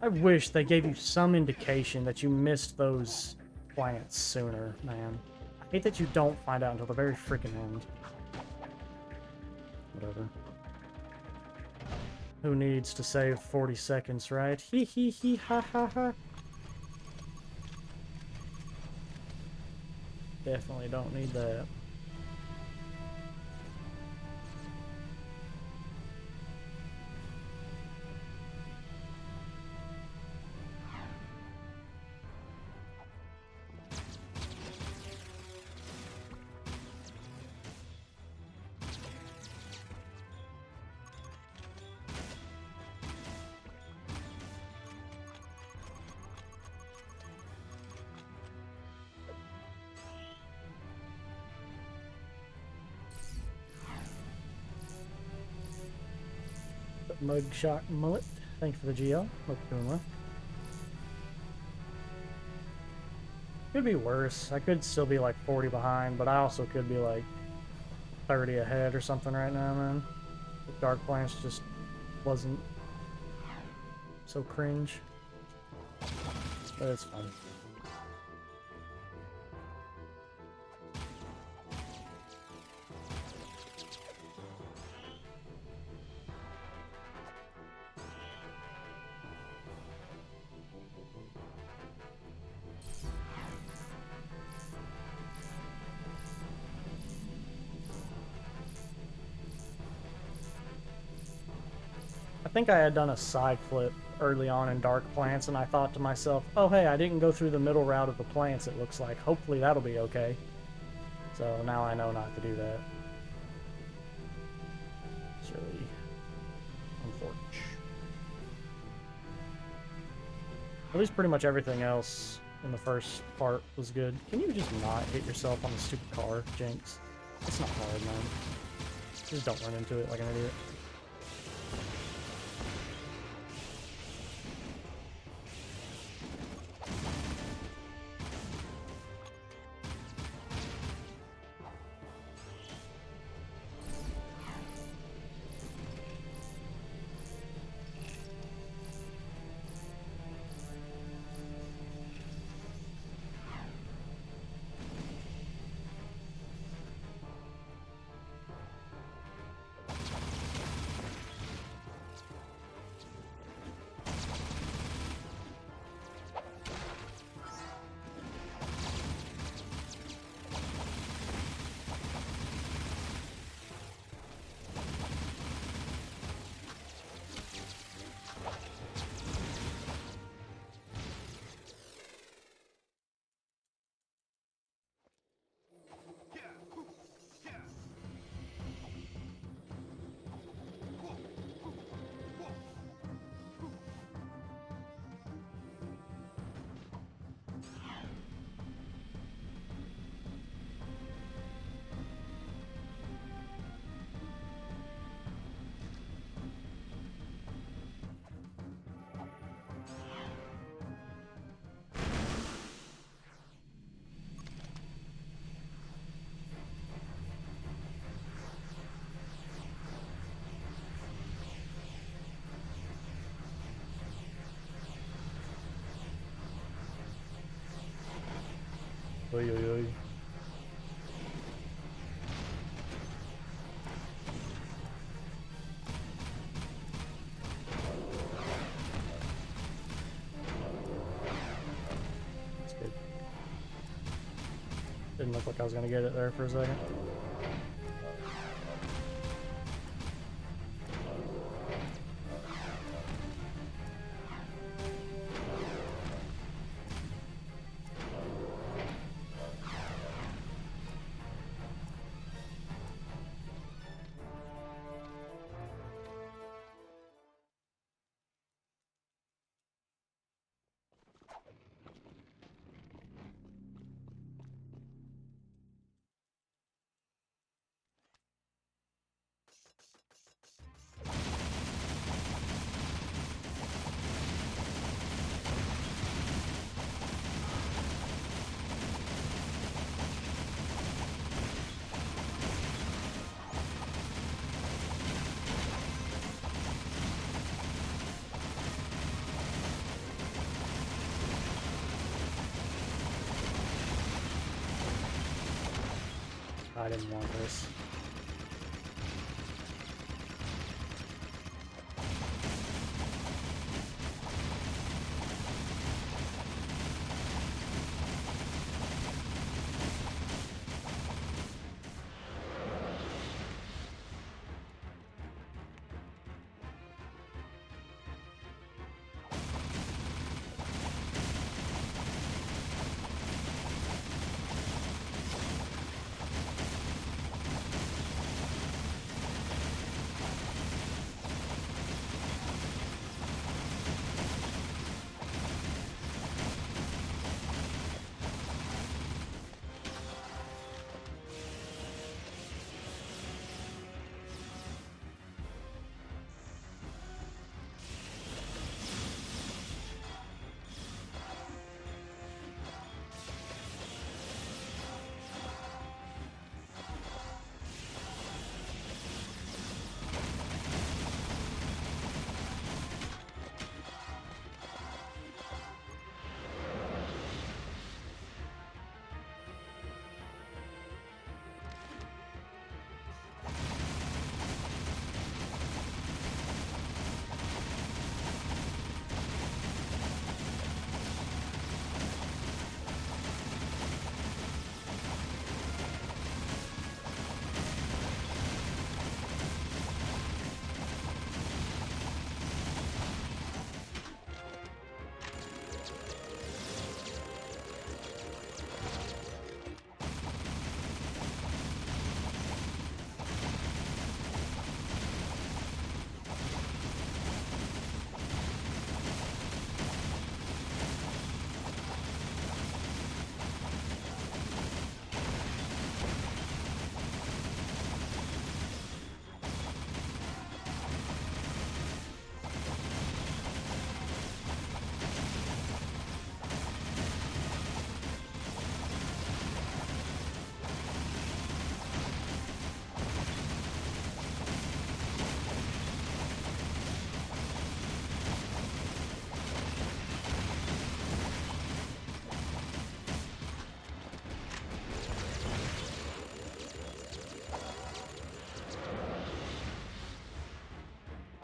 [SPEAKER 1] I wish they gave you some indication that you missed those plants sooner, man. I hate that you don't find out until the very freaking end. Whatever. Who needs to save 40 seconds, right? Hee hee hee ha ha ha. Definitely don't need that. Mugshot Mullet, thanks for the GL. Hope you're doing well. Could be worse. I could still be like 40 behind, but I also could be like 30 ahead or something right now, man. The Dark Plants just wasn't so cringe. But it's fun. I think I had done a side flip early on in Dark Plants, and I thought to myself, oh hey, I didn't go through the middle route of the plants, it looks like. Hopefully that'll be okay. So now I know not to do that. It's really unfortunate. At least pretty much everything else in the first part was good. Can you just not hit yourself on the stupid car, Jinx? It's not hard, man. Just don't run into it like an idiot. Oy, oy, oy. That's good. Didn't look like I was gonna get it there for a second. I didn't want this.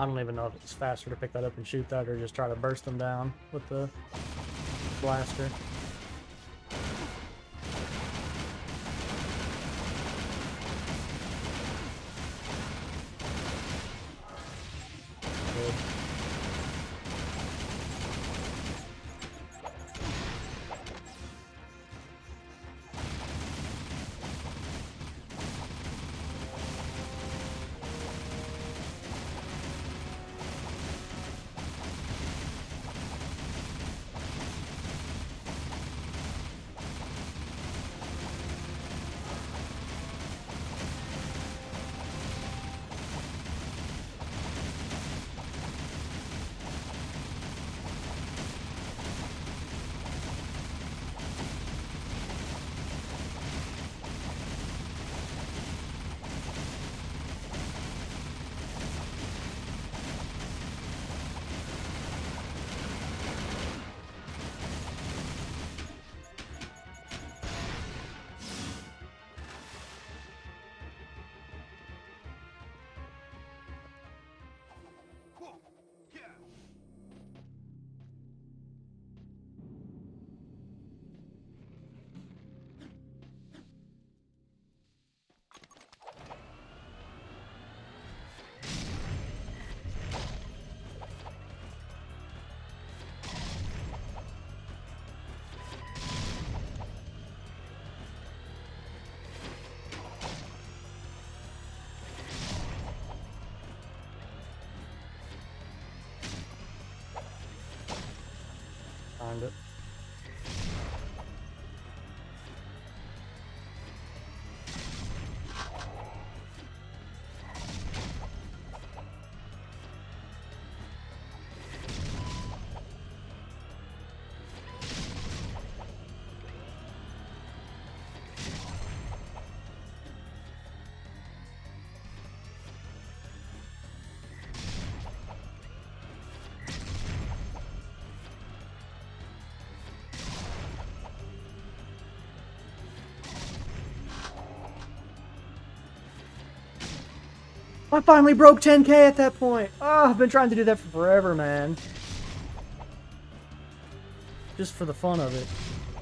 [SPEAKER 1] I don't even know if it's faster to pick that up and shoot that or just try to burst them down with the blaster. Good. Find it. I finally broke 10k at that point. Oh, I've been trying to do that for forever, man. Just for the fun of it.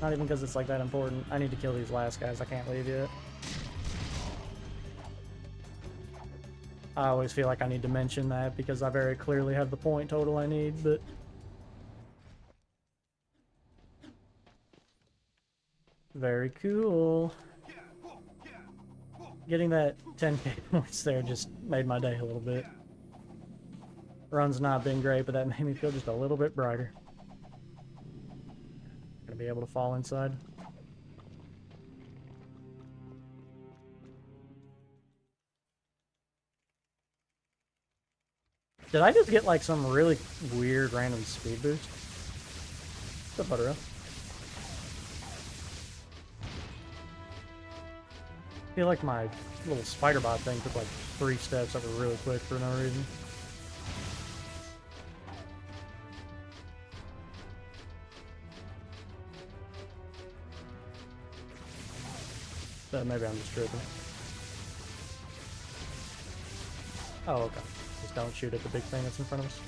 [SPEAKER 1] Not even because it's like that important. I need to kill these last guys. I can't leave yet. I always feel like I need to mention that because I very clearly have the point total I need, but... Very cool. Getting that 10k points there just made my day a little bit. Run's not been great, but that made me feel just a little bit brighter. Gonna be able to fall inside. Did I just get like some really weird random speed boost? What's up, Buttero? I feel like my little spider bot thing took like 3 steps up really quick for no reason. But maybe I'm just tripping. Oh, okay. Just don't shoot at the big thing that's in front of us.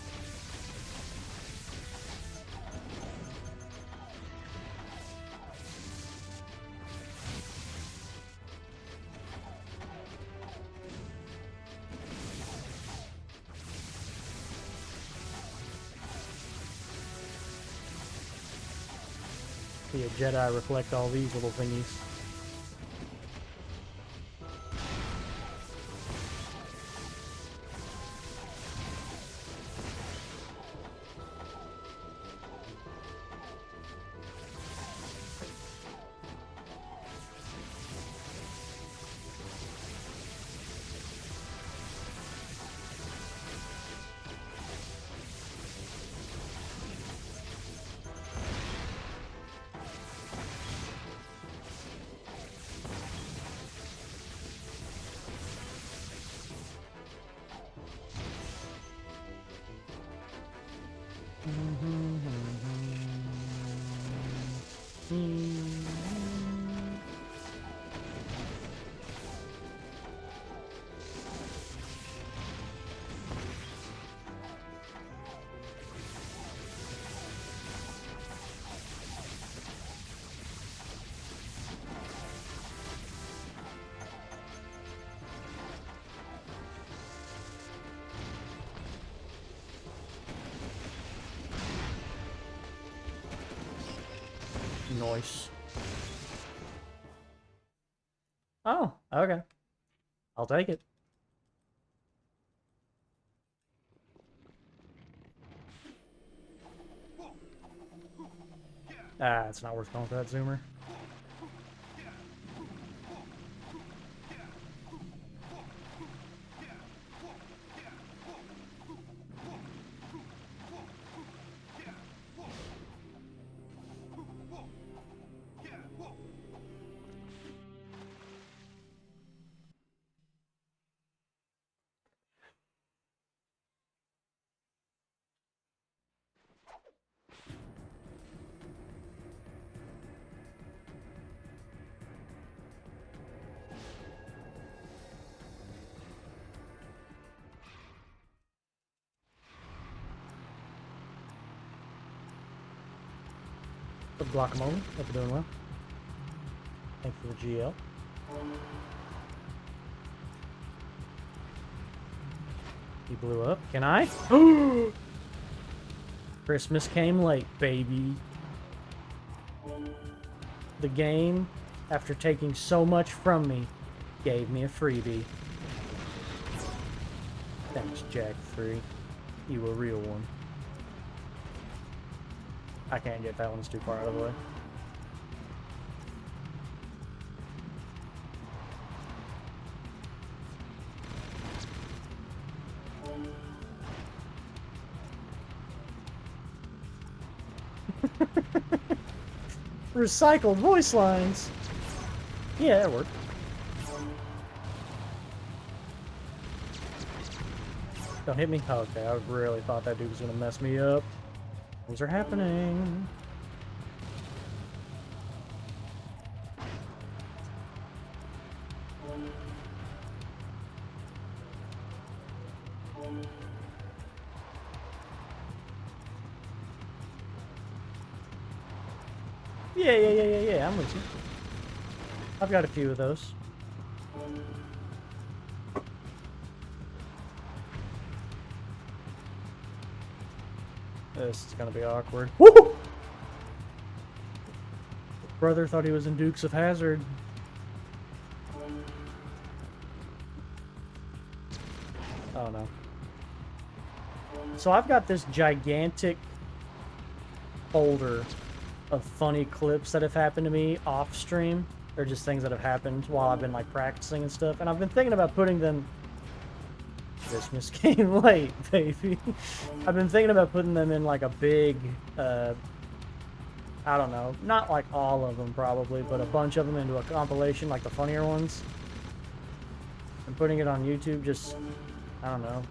[SPEAKER 1] See a Jedi reflect all these little thingies. Nice. Oh, okay. I'll take it. Ah, it's not worth going for that zoomer. Good guacamole. Hope you're doing well. Thanks for the GL. He blew up. Can I? Christmas came late, baby. The game, after taking so much from me, gave me a freebie. Thanks, Jack 3. You a real one. I can't get that one, it's too far out of the way. Recycled voice lines. Yeah, that worked. Don't hit me. Oh, okay, I really thought that dude was gonna mess me up. Things are happening. Yeah, I'm with you. I've got a few of those. This is gonna be awkward. Woo! Brother thought he was in Dukes of Hazzard. Oh no. So I've got this gigantic folder of funny clips that have happened to me off stream. They're just things that have happened while I've been like practicing and stuff. And I've been thinking about putting them... Christmas came late, baby. I've been thinking about putting them in like a big, I don't know, not like all of them probably, but a bunch of them into a compilation, like the funnier ones. And putting it on YouTube just, I don't know,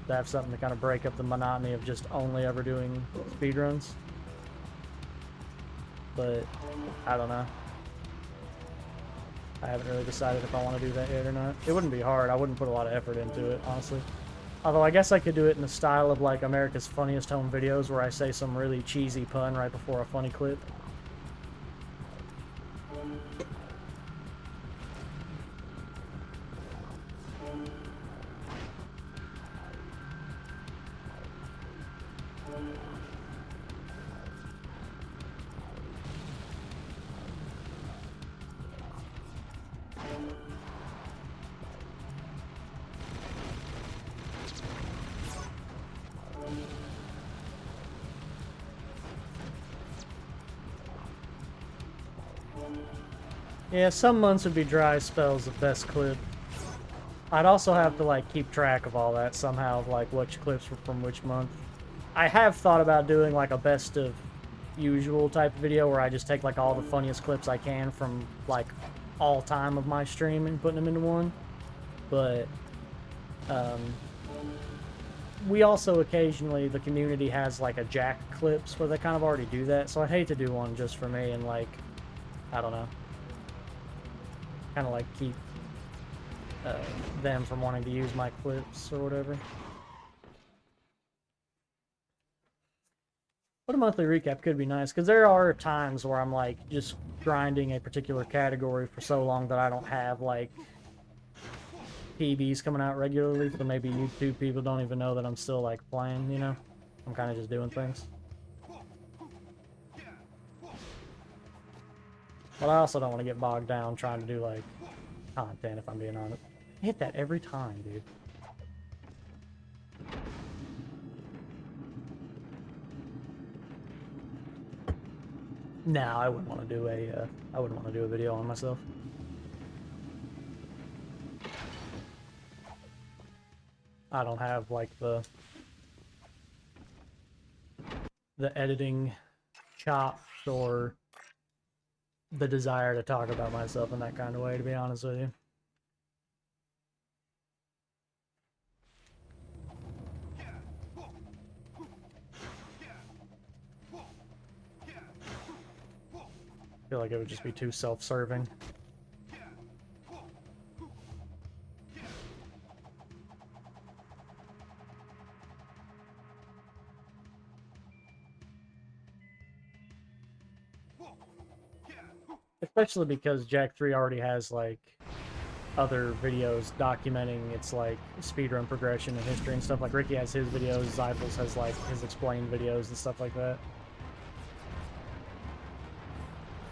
[SPEAKER 1] to have something to kind of break up the monotony of just only ever doing speedruns. But, I don't know. I haven't really decided if I want to do that yet or not. It wouldn't be hard. I wouldn't put a lot of effort into it, honestly. Although I guess I could do it in the style of like America's Funniest Home Videos where I say some really cheesy pun right before a funny clip. Yeah, some months would be dry spells the best clip. I'd also have to like keep track of all that somehow, like which clips were from which month. I have thought about doing like a best of usual type of video where I just take like all the funniest clips I can from like all time of my stream and putting them into one. But we also occasionally, the community has like a Jack clips where they kind of already do that, so I'd hate to do one just for me and like, I don't know, kind of like keep them from wanting to use my clips or whatever. But a monthly recap could be nice, because there are times where I'm like just grinding a particular category for so long that I don't have like PBs coming out regularly, so maybe YouTube people don't even know that I'm still like playing, you know? I'm kind of just doing things. But I also don't want to get bogged down trying to do, like, content, if I'm being honest. I hit that every time, dude. No, I wouldn't want to do a, I wouldn't want to do a video on myself. I don't have, like, the editing chops or the desire to talk about myself in that kind of way, to be honest with you. I feel like it would just be too self-serving. Especially because Jack 3 already has, like, other videos documenting its, like, speedrun progression and history and stuff. Like, Ricky has his videos, Zyples has, like, his explained videos and stuff like that.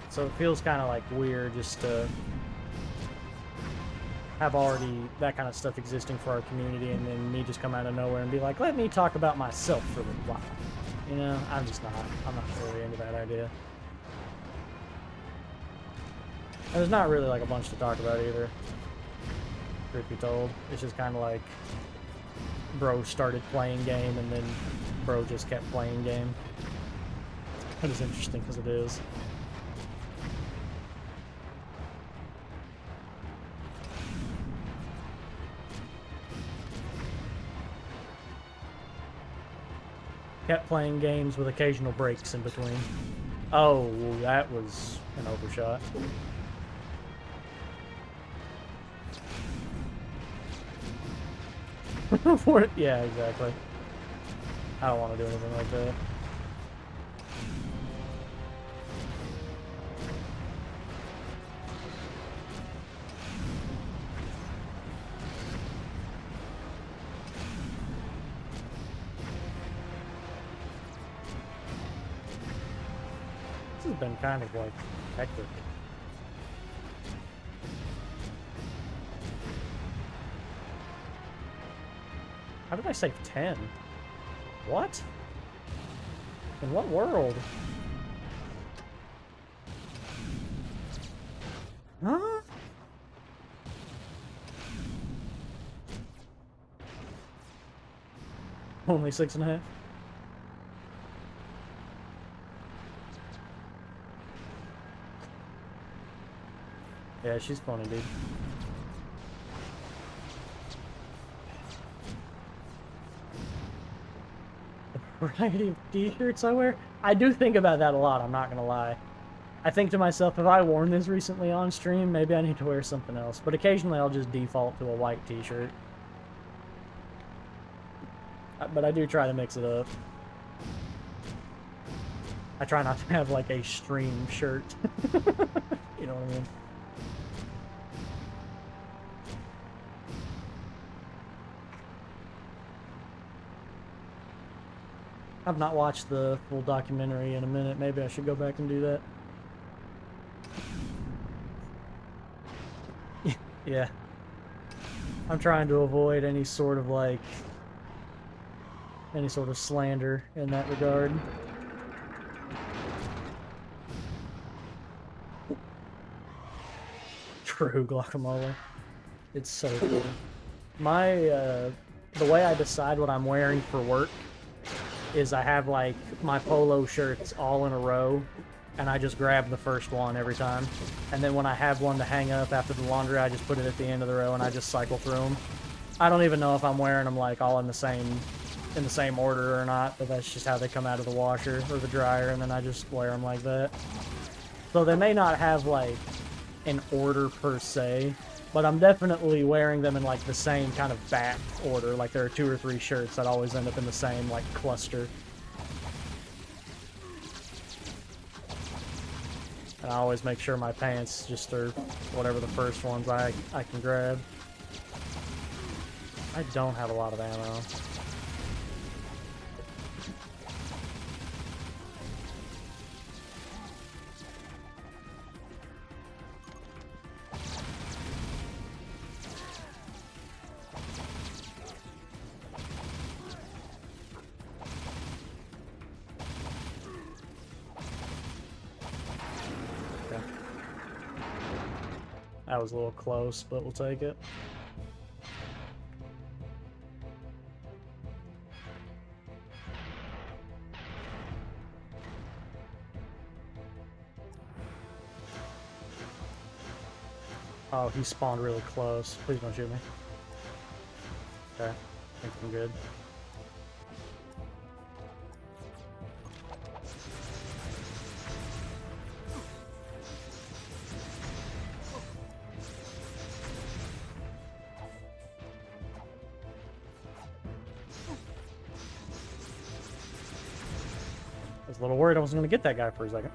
[SPEAKER 1] So it feels kind of, like, weird just to have already that kind of stuff existing for our community and then me just come out of nowhere and be like, let me talk about myself for a little while. You know, I'm not really into that idea. And there's not really, like, a bunch to talk about either, truth be told. It's just kind of like bro started playing game and then bro just kept playing game. That is interesting because it is. Kept playing games with occasional breaks in between. Oh, that was an overshot. Yeah, exactly. I don't want to do anything like that. This has been kind of, like, hectic. How did I save 10? What? In what world? Huh? Only 6.5? Yeah, she's funny, dude. Variety of t-shirts I wear? I do think about that a lot, I'm not gonna lie. I think to myself, have I worn this recently on stream? Maybe I need to wear something else. But occasionally I'll just default to a white t-shirt. But I do try to mix it up. I try not to have, like, a stream shirt. You know what I mean? I've not watched the full documentary in a minute. Maybe I should go back and do that. Yeah. I'm trying to avoid any sort of, like, any sort of slander in that regard. True guacamole. It's so good. My, the way I decide what I'm wearing for work is I have, like, my polo shirts all in a row, and I just grab the first one every time. And then when I have one to hang up after the laundry, I just put it at the end of the row and I just cycle through them. I don't even know if I'm wearing them, like, all in the same order or not, but that's just how they come out of the washer or the dryer, and then I just wear them like that. So they may not have, like, an order per se, but I'm definitely wearing them in, like, the same kind of back order. Like, there are 2 or 3 shirts that always end up in the same, like, cluster. And I always make sure my pants just are whatever the first ones I can grab. I don't have a lot of ammo. That was a little close, but we'll take it. Oh, he spawned really close. Please don't shoot me. Okay, I think I'm good. I was a little worried I wasn't going to get that guy for a second.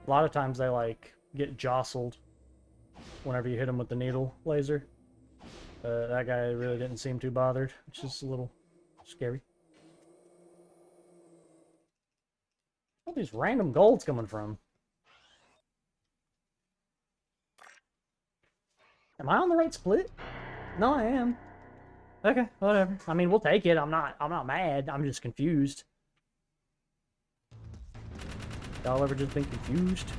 [SPEAKER 1] A lot of times they, like, get jostled whenever you hit them with the needle laser. That guy really didn't seem too bothered, which is a little scary. Where are these random golds coming from? Am I on the right split? No, I am. Okay, whatever. I mean, we'll take it. I'm not mad. I'm just confused. Y'all ever just been confused?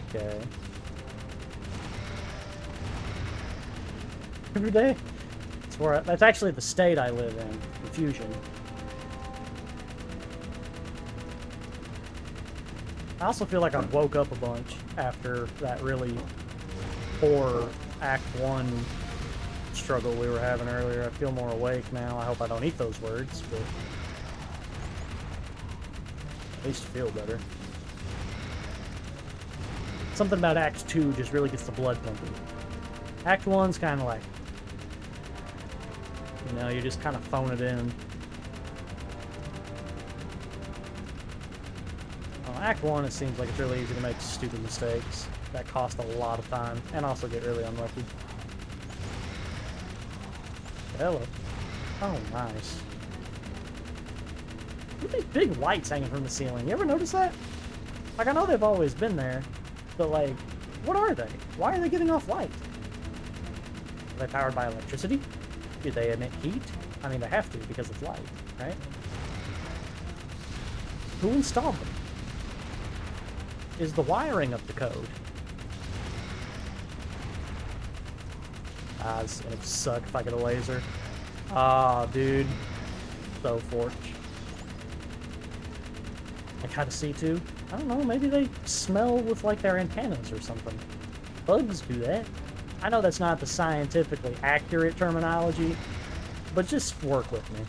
[SPEAKER 1] Okay. Every day? That's actually the state I live in. Confusion. I also feel like I woke up a bunch after that really poor Act 1 struggle we were having earlier. I feel more awake now. I hope I don't eat those words, but at least feel better. Something about Act 2 just really gets the blood pumping. Act 1's kind of like, you know, you just kind of phone it in. Act 1, it seems like it's really easy to make stupid mistakes that cost a lot of time and also get really unlucky. Hello. Oh, nice. Look at these big lights hanging from the ceiling. You ever notice that? Like, I know they've always been there, but, like, what are they? Why are they giving off light? Are they powered by electricity? Do they emit heat? I mean, they have to because it's light, right? Who installed them? Is the wiring up to code? Ah, it's gonna suck if I get a laser. Ah, dude. So fortunate. I kind of see too. I don't know, maybe they smell with like their antennas or something. Bugs do that. I know that's not the scientifically accurate terminology, but just work with me.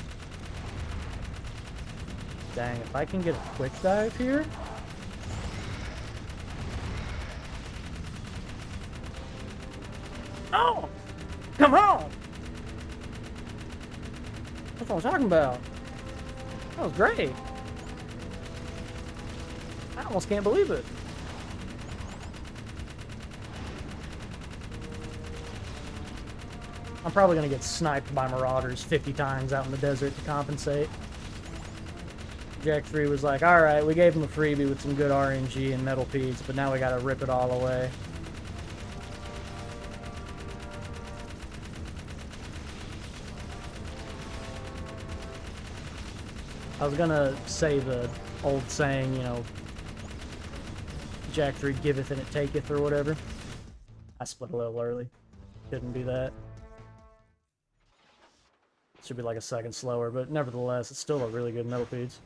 [SPEAKER 1] Dang, if I can get a quick dive here. Oh! Come on! That's what I'm talking about. That was great. I almost can't believe it. I'm probably going to get sniped by marauders 50 times out in the desert to compensate. Jack 3 was like, alright, we gave him a freebie with some good RNG and metal pedes, but now we got to rip it all away. I was gonna say the old saying, you know, Jack 3 giveth and it taketh, or whatever. I split a little early. Couldn't do that. Should be like a second slower, but nevertheless, it's still a really good metal piece.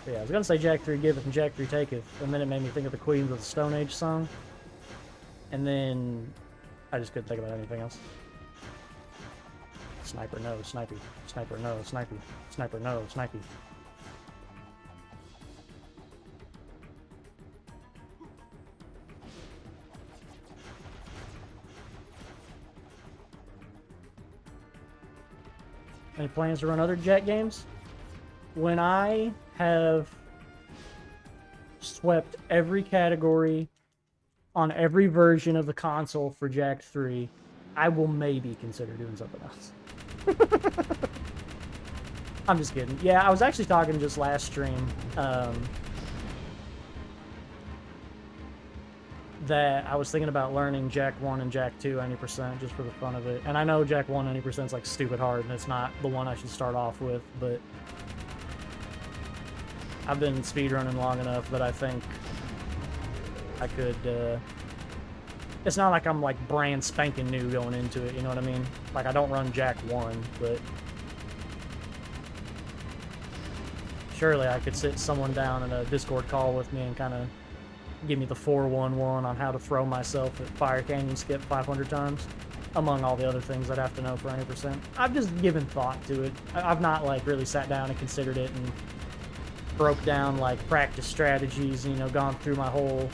[SPEAKER 1] Yeah, I was gonna say Jack 3 giveth and Jack 3 taketh, and then it made me think of the Queens of the Stone Age song. And then I just couldn't think about anything else. Sniper no, snipey. Sniper no, snipey. Sniper no, snipey. Any plans to run other Jack games? When I have swept every category on every version of the console for Jack 3, I will maybe consider doing something else. I'm just kidding. Yeah, I was actually talking just last stream. that I was thinking about learning Jack 1 and Jack 2 any% just for the fun of it. And I know Jack 1 any% is like stupid hard and it's not the one I should start off with, but I've been speedrunning long enough that I think I could, it's not like I'm like brand spanking new going into it, you know what I mean? Like I don't run Jack 1, but surely I could sit someone down in a Discord call with me and kind of give me the 411 on how to throw myself at Fire Canyon skip 500 times, among all the other things I'd have to know for any%. I've just given thought to it. I've not like really sat down and considered it and broke down like practice strategies, you know, gone through my whole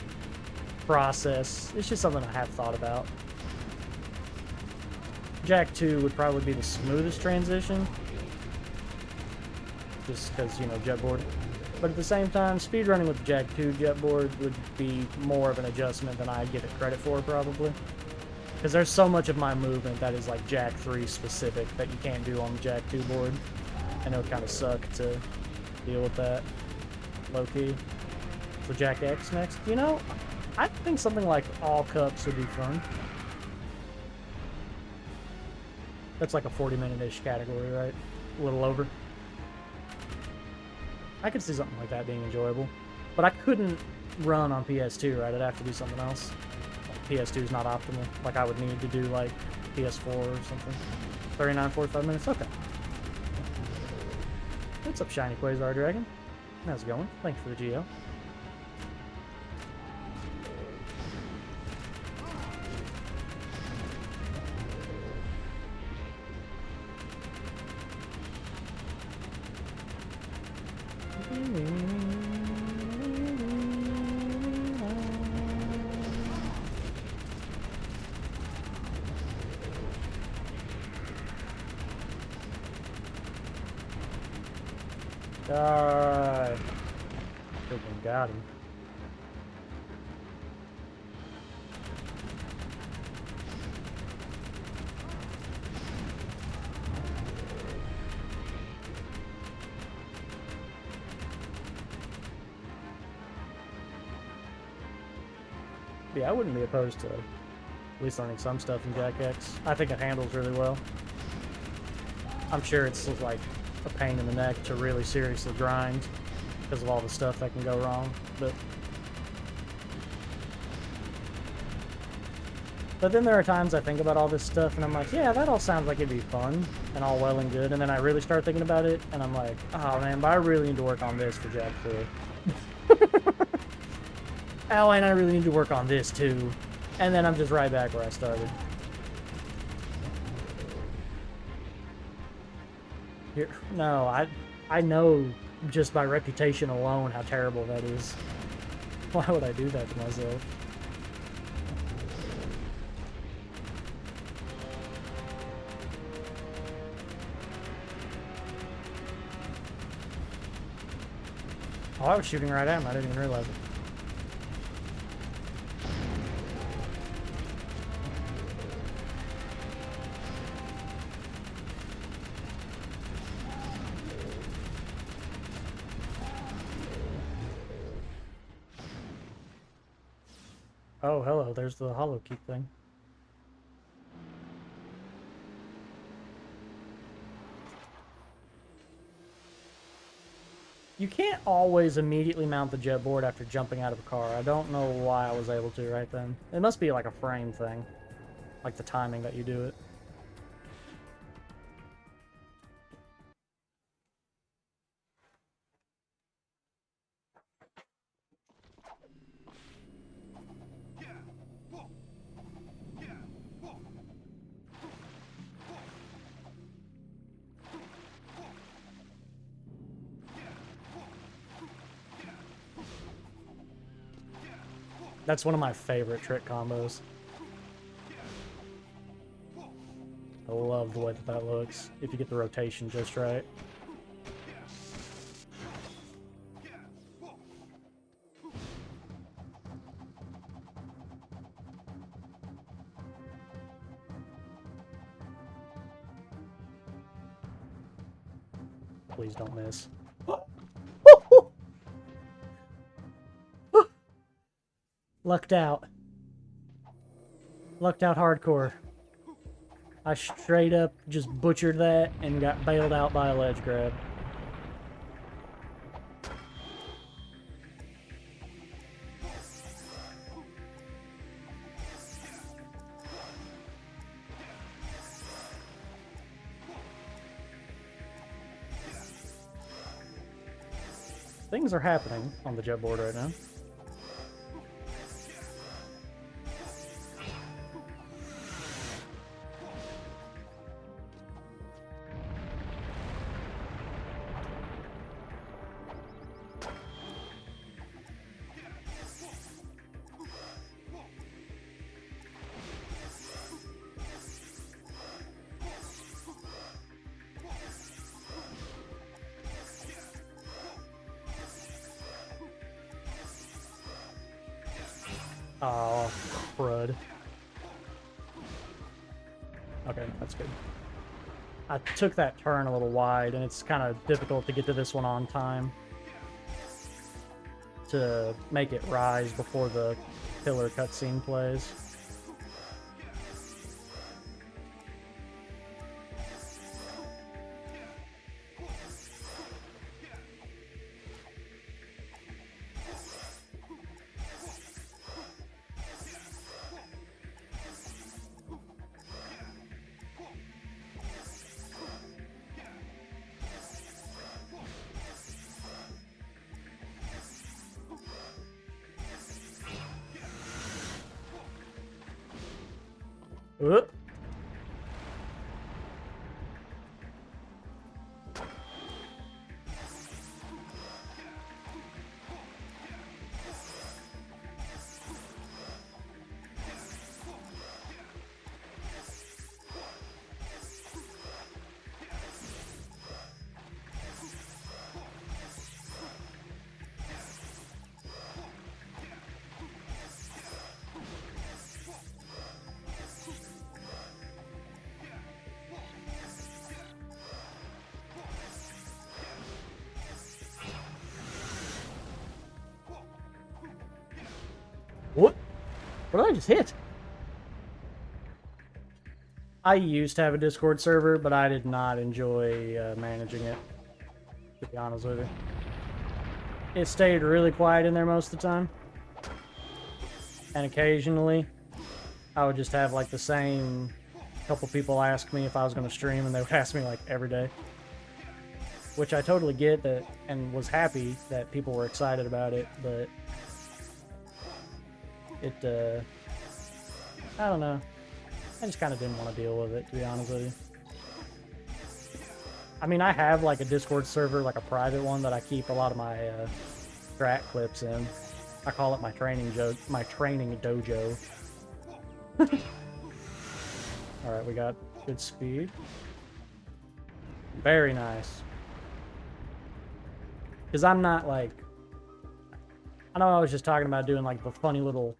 [SPEAKER 1] process. It's just something I have thought about. Jack 2 would probably be the smoothest transition, just because, you know, jetboard. But at the same time, speedrunning with Jack 2 jetboard would be more of an adjustment than I give it credit for, probably. Because there's so much of my movement that is like Jack 3 specific that you can't do on the Jack 2 board. And it would kind of suck to deal with that, low-key. So Jack X next. You know, I think something like all cups would be fun. That's like a 40-minute-ish category, right? A little over. I could see something like that being enjoyable. But I couldn't run on PS2, right? I'd have to do something else. Like, PS2 is not optimal. Like, I would need to do, like, PS4 or something. 39, 45 minutes? Okay. What's up, Shiny Quasar Dragon? How's it going? Thanks for the GL. Die. Freaking got him. Yeah, I wouldn't be opposed to at least learning some stuff in Jack X. I think it handles really well. I'm sure it's like a pain in the neck to really seriously grind because of all the stuff that can go wrong, but then there are times I think about all this stuff and I'm like, yeah, that all sounds like it'd be fun and all well and good, and then I really start thinking about it and I'm like, oh man, but I really need to work on this for Jack 4. Oh, and I really need to work on this too, and then I'm just right back where I started. Here, no, I know just by reputation alone how terrible that is. Why would I do that to myself? Oh, I was shooting right at him. I didn't even realize it. Oh, hello, there's the hollow key thing. You can't always immediately mount the jet board after jumping out of a car. I don't know why I was able to right then. It must be like a frame thing. Like the timing that you do it. That's one of my favorite trick combos. I love the way that that looks, if you get the rotation just right. Please don't miss. Lucked out. Lucked out hardcore. I straight up just butchered that and got bailed out by a ledge grab. Things are happening on the jet board right now. Oh, crud. Okay, that's good. I took that turn a little wide, and it's kind of difficult to get to this one on time to make it rise before the pillar cutscene plays. Oop. What? What did I just hit? I used to have a Discord server, but I did not enjoy managing it, to be honest with you. It stayed really quiet in there most of the time. And occasionally, I would just have like the same couple people ask me if I was going to stream, and they would ask me like every day. Which I totally get that, and was happy that people were excited about it, but it, I don't know. I just kind of didn't want to deal with it, to be honest with you. I mean, I have like a Discord server, like a private one that I keep a lot of my strat clips in. I call it my training dojo. Alright, we got good speed. Very nice. Because I'm not like... I know I was just talking about doing like the funny little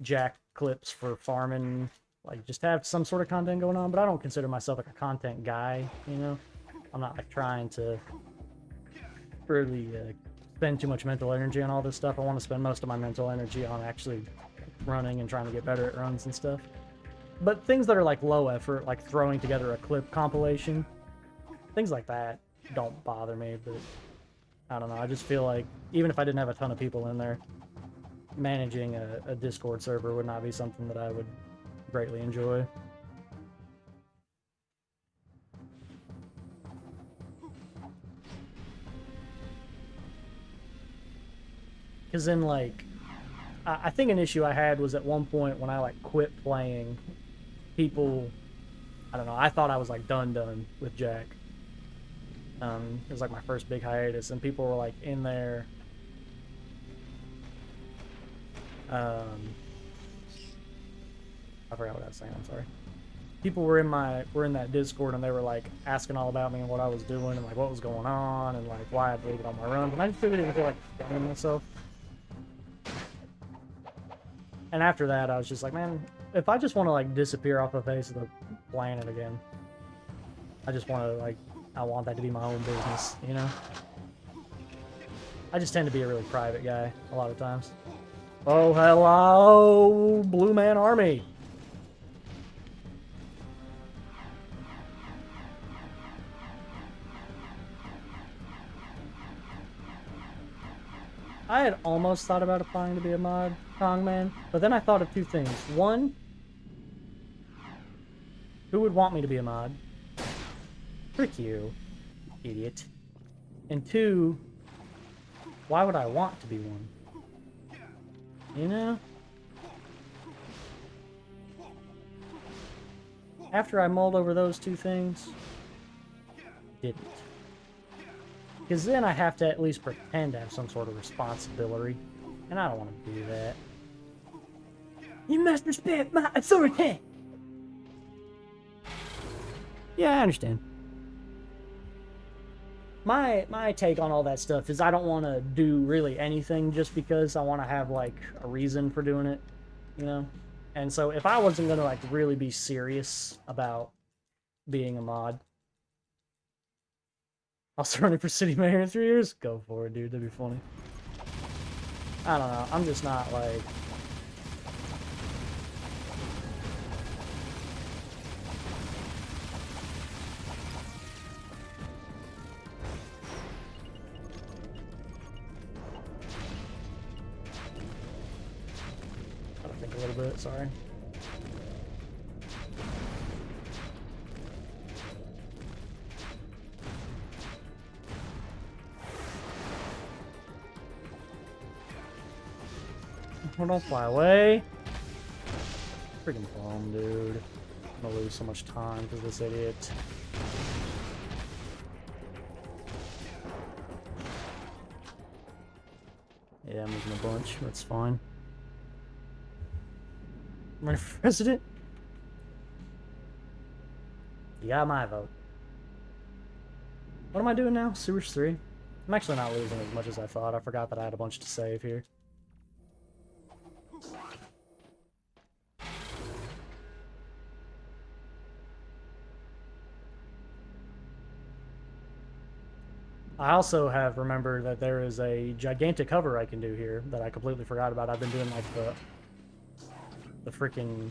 [SPEAKER 1] jack clips for farming, like just have some sort of content going on, but I don't consider myself like a content guy, you know? I'm not like trying to really spend too much mental energy on all this stuff. I want to spend most of my mental energy on actually running and trying to get better at runs and stuff. But things that are like low effort, like throwing together a clip compilation, things like that don't bother me, but I don't know, I just feel like even if I didn't have a ton of people in there, managing a Discord server would not be something that I would greatly enjoy. Because then, like, I think an issue I had was at one point when I, like, quit playing, people, I don't know, I thought I was, like, done with Jack. It was, like, my first big hiatus, and people were, like, in there. I forgot what I was saying, I'm sorry. People were in that Discord, and they were like asking all about me and what I was doing and like what was going on and like why I deleted all my runs, and I just really didn't feel like explaining myself. And after that, I was just like, man, if I just want to like disappear off the face of the planet again, I just want to like, I want that to be my own business, you know? I just tend to be a really private guy a lot of times. Oh, hello, Blue Man Army. I had almost thought about applying to be a mod, Kongman, but then I thought of two things. One, who would want me to be a mod? Frick you, idiot. And two, why would I want to be one? You know? After I mulled over those two things, didn't. Because then I have to at least pretend to have some sort of responsibility, and I don't want to do that. You must respect my authority! Yeah, I understand. My take on all that stuff is I don't want to do really anything just because I want to have, like, a reason for doing it, you know? And so if I wasn't going to, like, really be serious about being a mod, I'll start running for city mayor in 3 years? Go for it, dude. That'd be funny. I don't know. I'm just not, like... Gotta think a little bit, sorry. Oh, don't fly away. Freaking bum, dude. I'm gonna lose so much time because this idiot. Yeah, I'm losing a bunch. That's fine. I'm running for president. You got my vote. What am I doing now? Sewers 3? I'm actually not losing as much as I thought. I forgot that I had a bunch to save here. I also have remembered that there is a gigantic hover I can do here that I completely forgot about. I've been doing like the freaking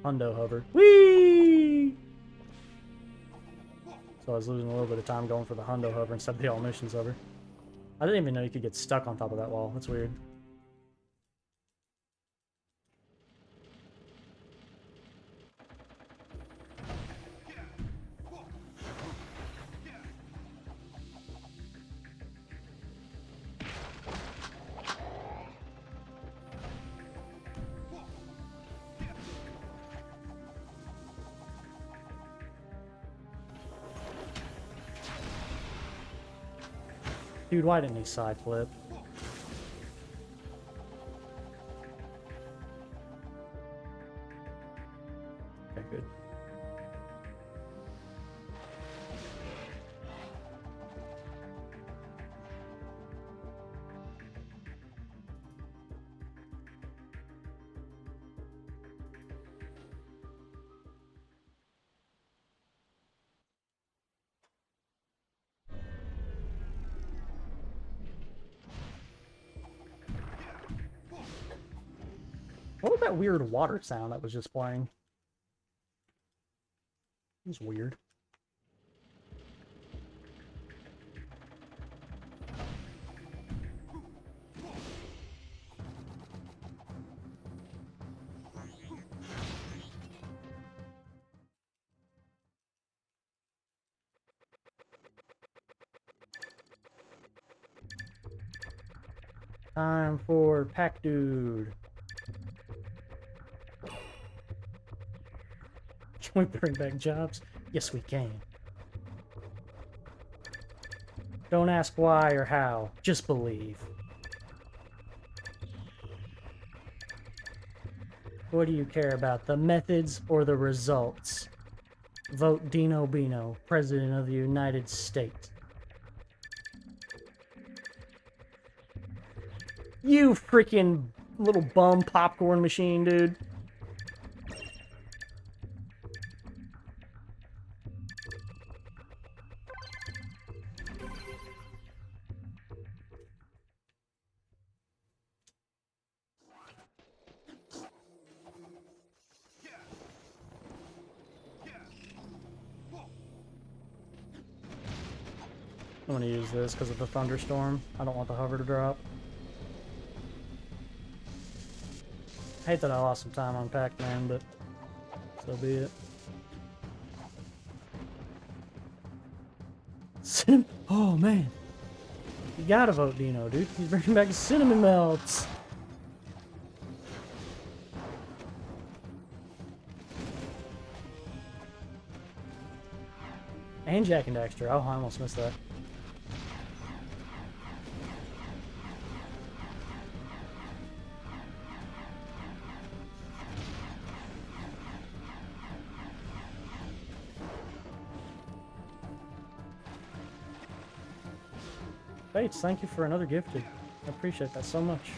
[SPEAKER 1] hundo hover. Whee! So I was losing a little bit of time going for the hundo hover instead of the all missions hover. I didn't even know you could get stuck on top of that wall. That's weird. Dude, why didn't he side flip? Okay, good. What was that weird water sound that was just playing? It was weird. Time for Pack Dude. Can we bring back jobs? Yes, we can. Don't ask why or how, just believe. What do you care about, the methods or the results? Vote Dino Bino, President of the United States. You freaking little bum popcorn machine, dude. I'm gonna use this because of the thunderstorm. I don't want the hover to drop. I hate that I lost some time on Pac-Man, but so be it. Oh man, you gotta vote Dino, dude. He's bringing back cinnamon melts. And Jack and Daxter. Oh, I almost missed that. Bates, thank you for another gifted. I appreciate that so much.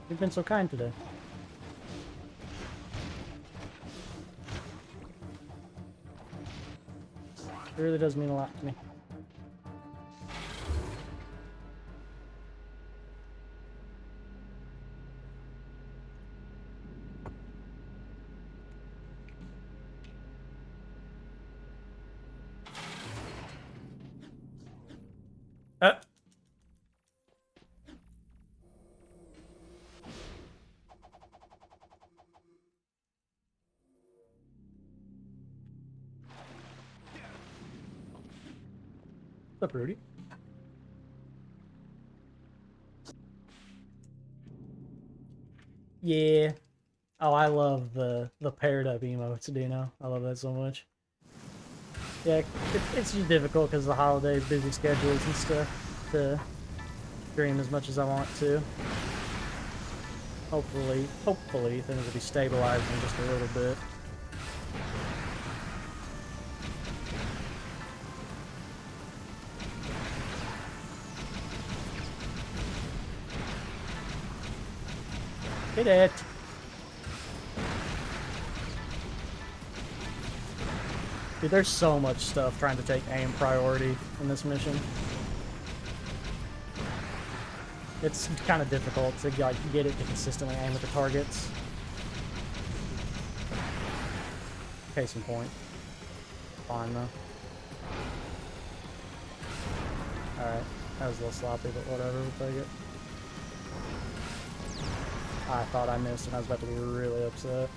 [SPEAKER 1] You've been so kind today. It really does mean a lot to me. What's up, Rudy? Yeah. Oh, I love the paired up emotes, Dino. I love that so much. Yeah, it's just difficult because of the holiday busy schedules and stuff to stream as much as I want to. Hopefully things will be stabilizing just a little bit. Hit it! Dude, there's so much stuff trying to take aim priority in this mission. It's kind of difficult to like get it to consistently aim at the targets. Case in point. Fine though. Alright, that was a little sloppy, but whatever, we'll take it. I thought I missed and I was about to be really upset.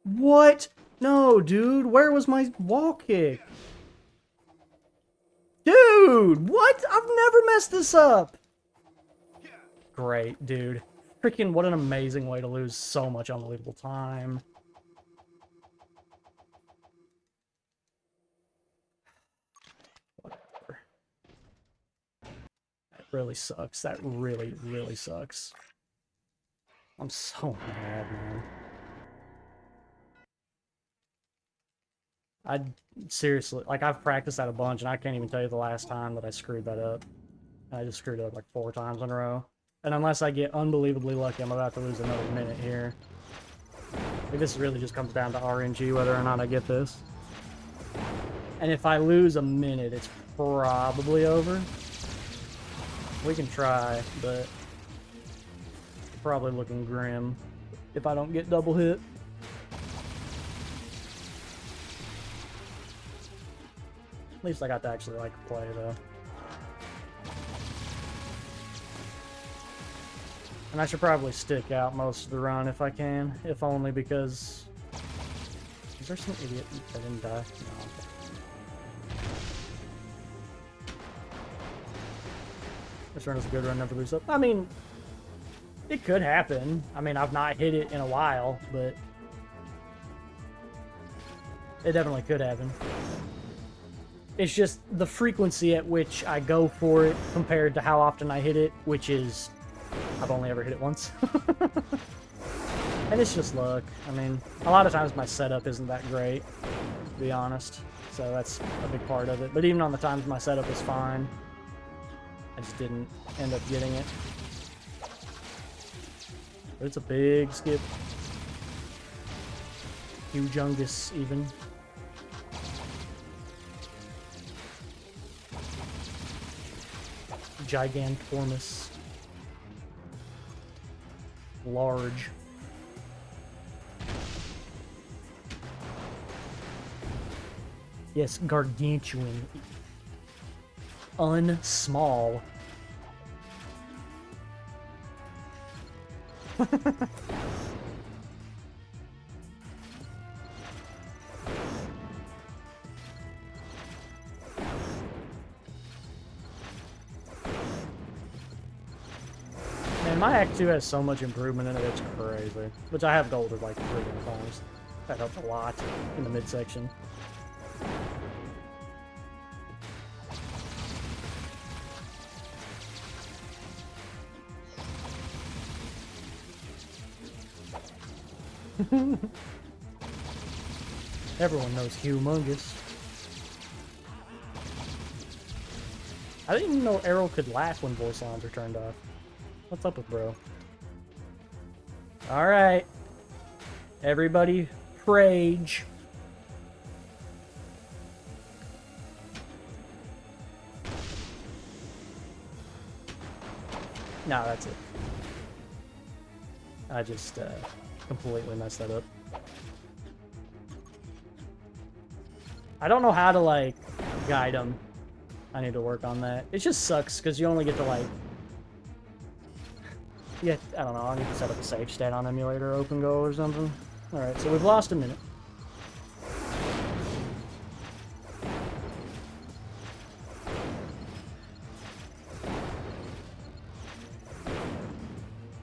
[SPEAKER 1] What? No, dude, where was my wall kick? Dude, what? I've never messed this up. Great, dude. Freaking what an amazing way to lose so much unbelievable time. Whatever. That really sucks. That really, really sucks. I'm so mad, man. I seriously, like, I've practiced that a bunch, and I can't even tell you the last time that I screwed that up. I just screwed it up like 4 times in a row. And unless I get unbelievably lucky, I'm about to lose another minute here. Like, this really just comes down to RNG, whether or not I get this. And if I lose a minute, it's probably over. We can try, but probably looking grim if I don't get double hit. At least I got to actually like play though. And I should probably stick out most of the run if I can, if only because... Is there some idiot that didn't die? No. This run is a good run, never lose up. I mean, it could happen. I mean, I've not hit it in a while, but it definitely could happen. It's just the frequency at which I go for it compared to how often I hit it, which is... I've only ever hit it once. And it's just luck. I mean, a lot of times my setup isn't that great, to be honest. So that's a big part of it. But even on the times my setup is fine, I just didn't end up getting it. But it's a big skip. Humongous, even. Gigantormous. Large. Yes, gargantuan. Unsmall. Man, my Act 2 has so much improvement in it, it's crazy. Which I have golded like 3 different times. That helped a lot in the midsection. Everyone knows humongous. I didn't even know Arrow could laugh when voice lines are turned off. What's up with bro? Alright. Everybody rage. No, that's it. I just completely messed that up. I don't know how to, like, guide them. I need to work on that. It just sucks, because you only get to, like... Yeah, I don't know, I need to set up a save stat on emulator open go or something. Alright, so we've lost a minute.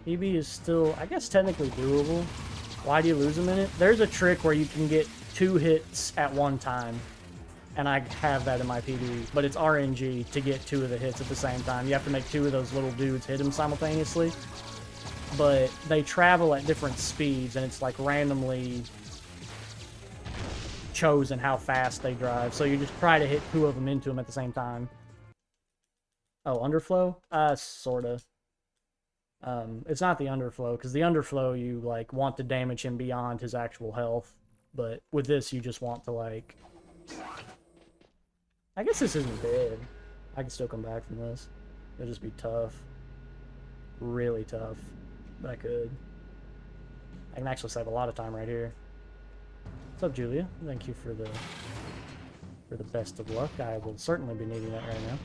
[SPEAKER 1] PB is still, I guess, technically doable. Why do you lose a minute? There's a trick where you can get 2 hits at one time. And I have that in my PB, but it's RNG to get 2 of the hits at the same time. You have to make 2 of those little dudes hit him simultaneously. But they travel at different speeds, and it's like randomly chosen how fast they drive. So you just try to hit 2 of them into him at the same time. Oh, underflow? Sorta. It's not the underflow, because the underflow you, like, want to damage him beyond his actual health. But with this, you just want to, like... I guess this isn't bad. I can still come back from this. It'll just be tough. Really tough. But I could. I can actually save a lot of time right here. What's up, Julia? Thank you for the best of luck. I will certainly be needing that right now.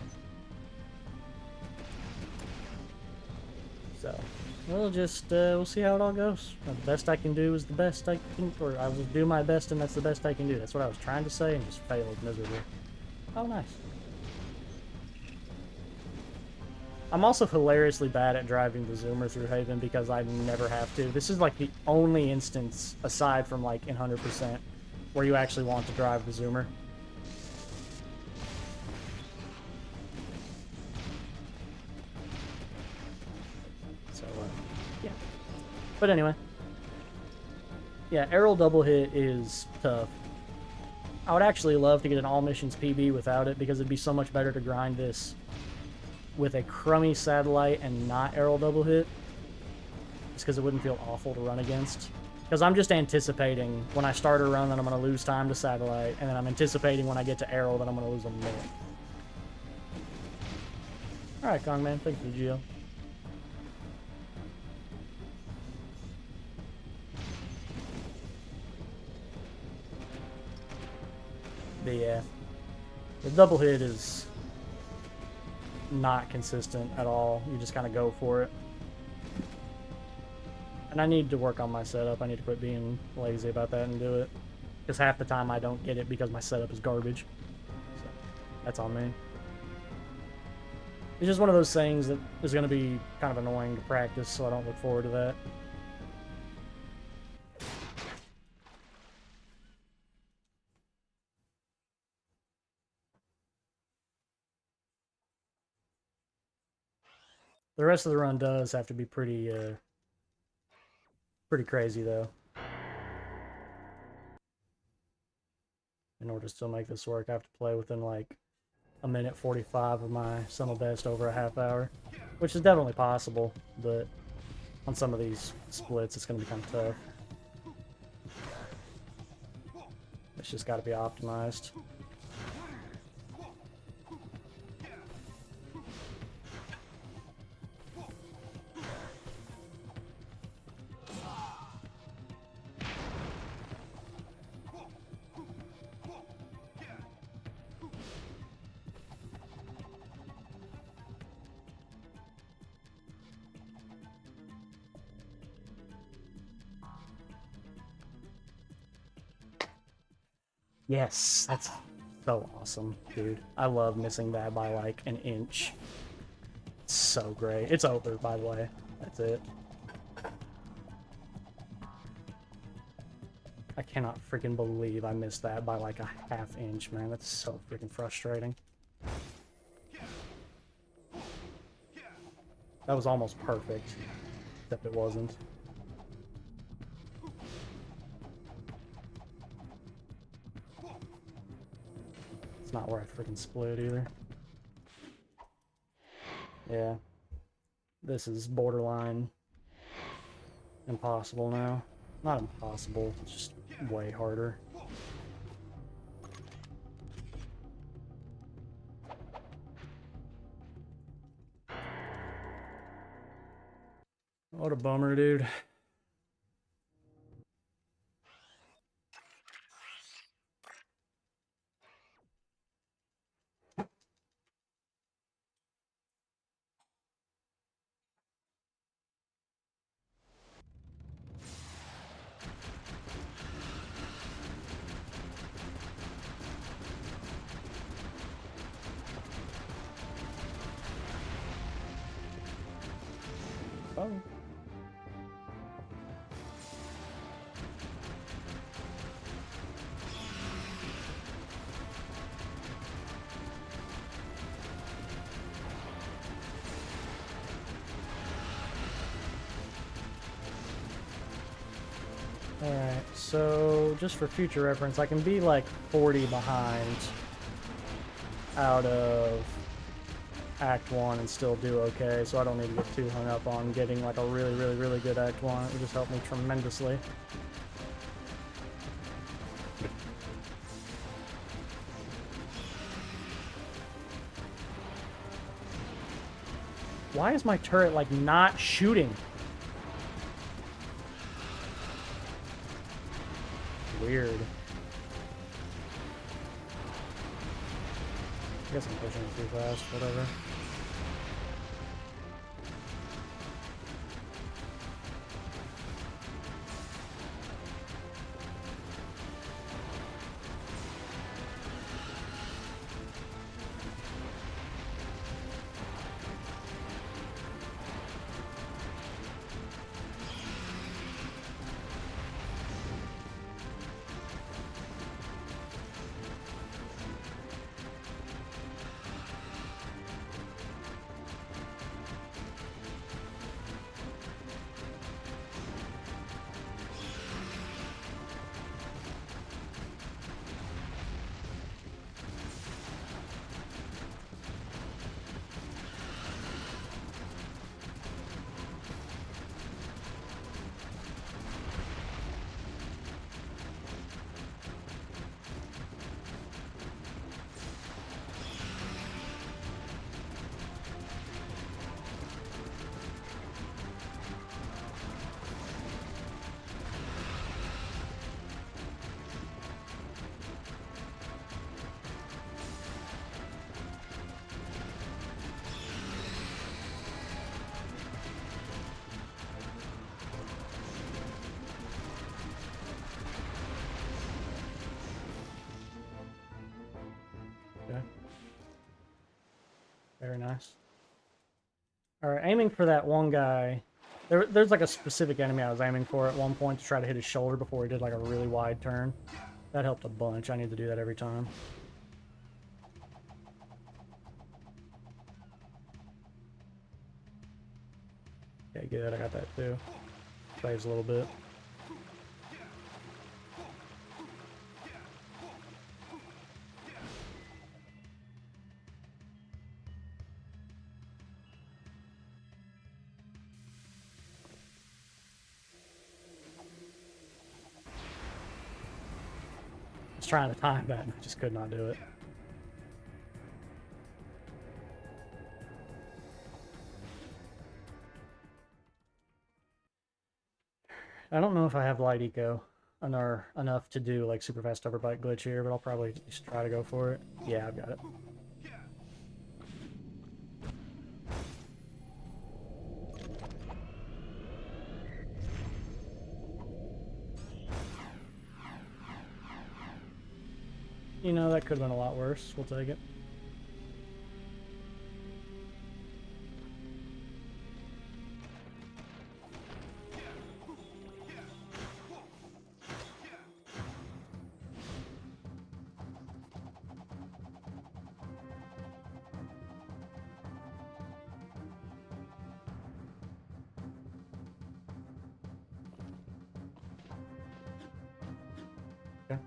[SPEAKER 1] So, we'll just, we'll see how it all goes. The best I can do is the best I can, or I will do my best and that's the best I can do. That's what I was trying to say and just failed miserably. Oh, nice. I'm also hilariously bad at driving the Zoomer through Haven because I never have to. This is like the only instance, aside from like in 100%, where you actually want to drive the Zoomer. So, yeah. But anyway. Yeah, Errol double hit is tough. I would actually love to get an all missions PB without it because it'd be so much better to grind this with a crummy satellite and not Errol double hit. Just because it wouldn't feel awful to run against. Because I'm just anticipating when I start a run that I'm going to lose time to satellite, and then I'm anticipating when I get to Errol that I'm going to lose a minute. Alright, Kongman, thank you, Gio. But yeah, the double hit is not consistent at all. You just kind of go for it. And I need to work on my setup. I need to quit being lazy about that and do it. Because half the time I don't get it because my setup is garbage. So, that's on me. It's just one of those things that is going to be kind of annoying to practice, so I don't look forward to that. The rest of the run does have to be pretty crazy, though. In order to still make this work, I have to play within, like, a minute 45 of my summer best over a half hour. Which is definitely possible, but on some of these splits, it's going to be kind of tough. It's just got to be optimized. Yes, that's so awesome, dude. I love missing that by like an inch. It's so great. It's over, by the way. That's it. I cannot freaking believe I missed that by like a half inch, man. That's so freaking frustrating. That was almost perfect, except it wasn't. It's not where I freaking split either. Yeah. This is borderline impossible now. Not impossible, it's just way harder. What a bummer, dude. Oh. Alright, so just for future reference, I can be like 40 behind out of Act 1 and still do okay, so I don't need to get too hung up on getting like a really, really, really good Act 1. It would just help me tremendously. Why is my turret like not shooting? Weird. I guess I'm pushing it too fast, whatever. Okay. Very nice. Alright, aiming for that one guy. There's like a specific enemy I was aiming for at one point to try to hit his shoulder before he did like a really wide turn. That helped a bunch. I need to do that every time. Okay, good. I got that too. Saves a little bit. I was trying to time that and I just could not do it. I don't know if I have light eco enough to do like super fast overbite glitch here, but I'll probably just try to go for it. Yeah, I've got it. you know, that could have been a lot worse. We'll take it. Okay.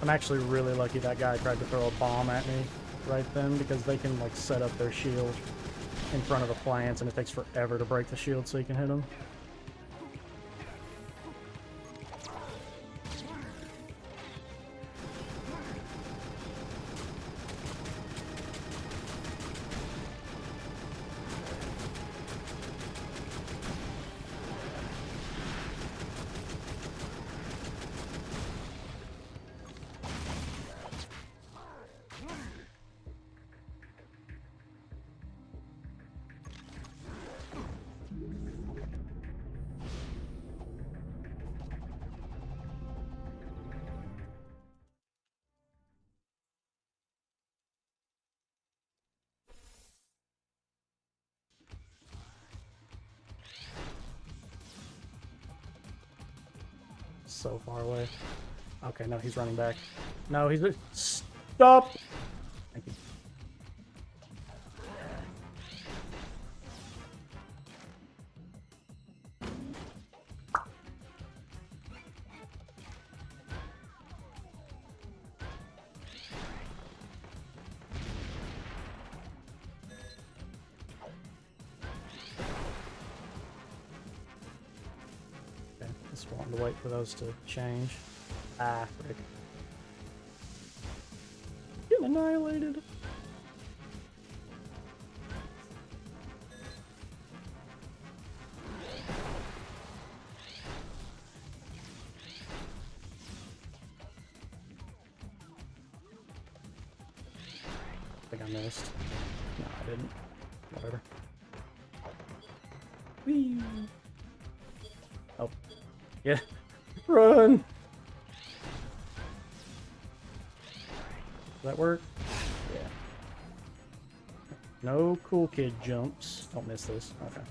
[SPEAKER 1] I'm actually really lucky that guy tried to throw a bomb at me right then, because they can like set up their shield in front of the plants and it takes forever to break the shield so you can hit them. So far away. Okay, no, he's running back. No, he's... Stop! Thank you. Okay, just wanting to wait for those to change. Ah, frick. Getting annihilated. I think I missed. No, I didn't. Whatever. Whee! Oh. Yeah. Run! Does that work? Yeah. No cool kid jumps. Don't miss this. Okay.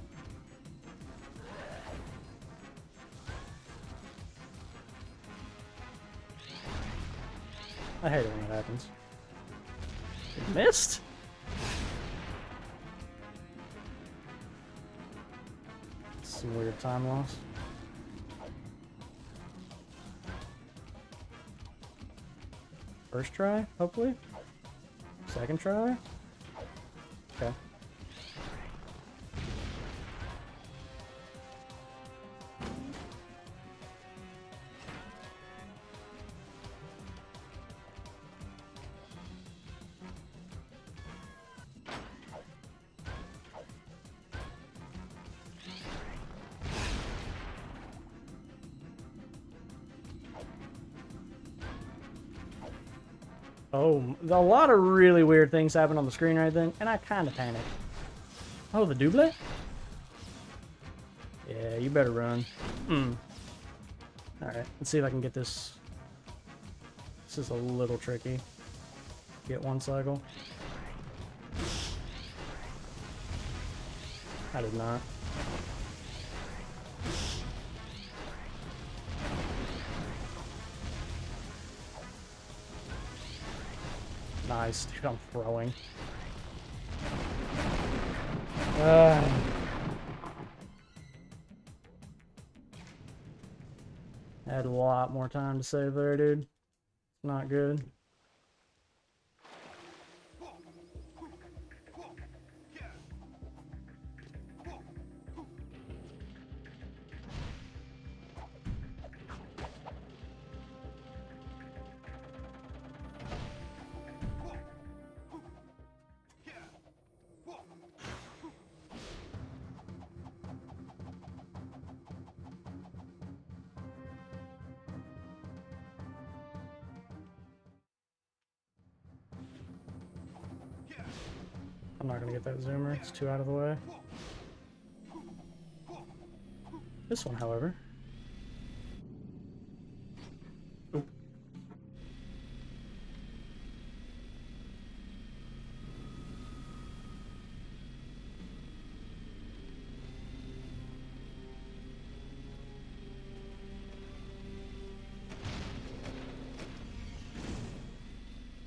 [SPEAKER 1] I hate it when that happens. It missed? Some weird time loss. First try, hopefully. Second try. Okay. Oh, a lot of really weird things happen on the screen right then, and I kind of panicked. Oh, the double? Yeah, you better run. Alright, let's see if I can get this. This is a little tricky. Get one cycle. I did not. Nice, dude, I'm throwing. I had a lot more time to save there, dude. Not good. I'm not gonna get that zoomer, it's too out of the way. This one, however. Oop.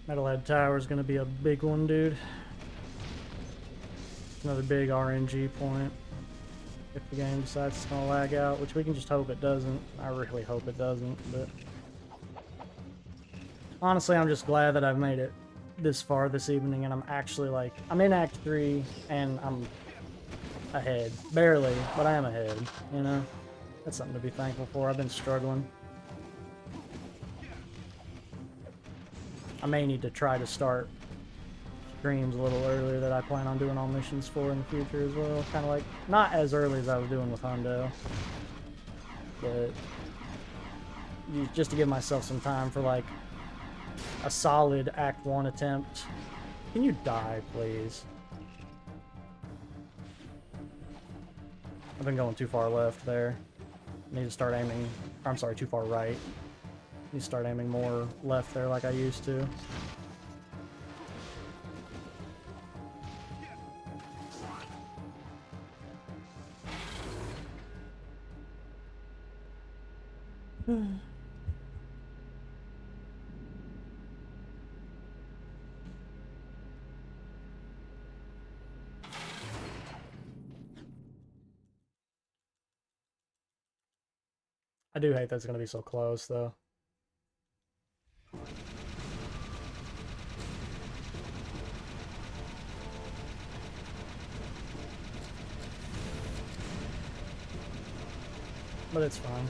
[SPEAKER 1] Metalhead Tower is gonna be a big one, dude. Another big RNG point. If the game decides it's gonna lag out, which we can just hope it doesn't. I really hope it doesn't, but honestly, I'm just glad that I've made it this far this evening, and I'm actually like, I'm in Act 3, and I'm ahead. Barely, but I am ahead, you know? That's something to be thankful for. I've been struggling. I may need to try to start streams a little earlier that I plan on doing all missions for in the future as well. Kind of like, not as early as I was doing with Hundo, but just to give myself some time for like a solid Act 1 attempt. Can you die, please? I've been going too far left there. I need to start aiming, I'm sorry, too far right. I need to start aiming more left there like I used to. I do hate that it's going to be so close, though. But it's fine.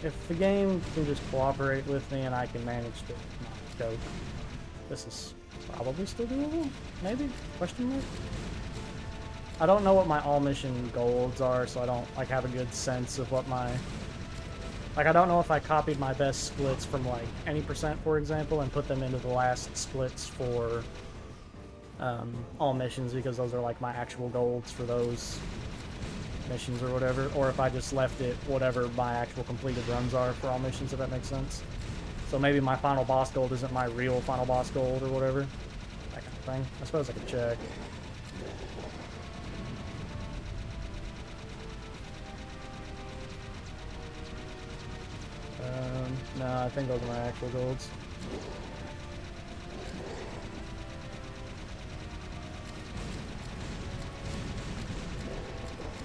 [SPEAKER 1] If the game can just cooperate with me and I can manage to not choke, this is probably still doable? Maybe? Question mark? I don't know what my all mission golds are, so I don't like have a good sense of what my... Like, I don't know if I copied my best splits from, like, any percent, for example, and put them into the last splits for all missions, because those are, like, my actual golds for those missions or whatever, or if I just left it whatever my actual completed runs are for all missions, if that makes sense. So maybe my final boss gold isn't my real final boss gold or whatever. That kind of thing. I suppose I could check. No, I think those are my actual golds.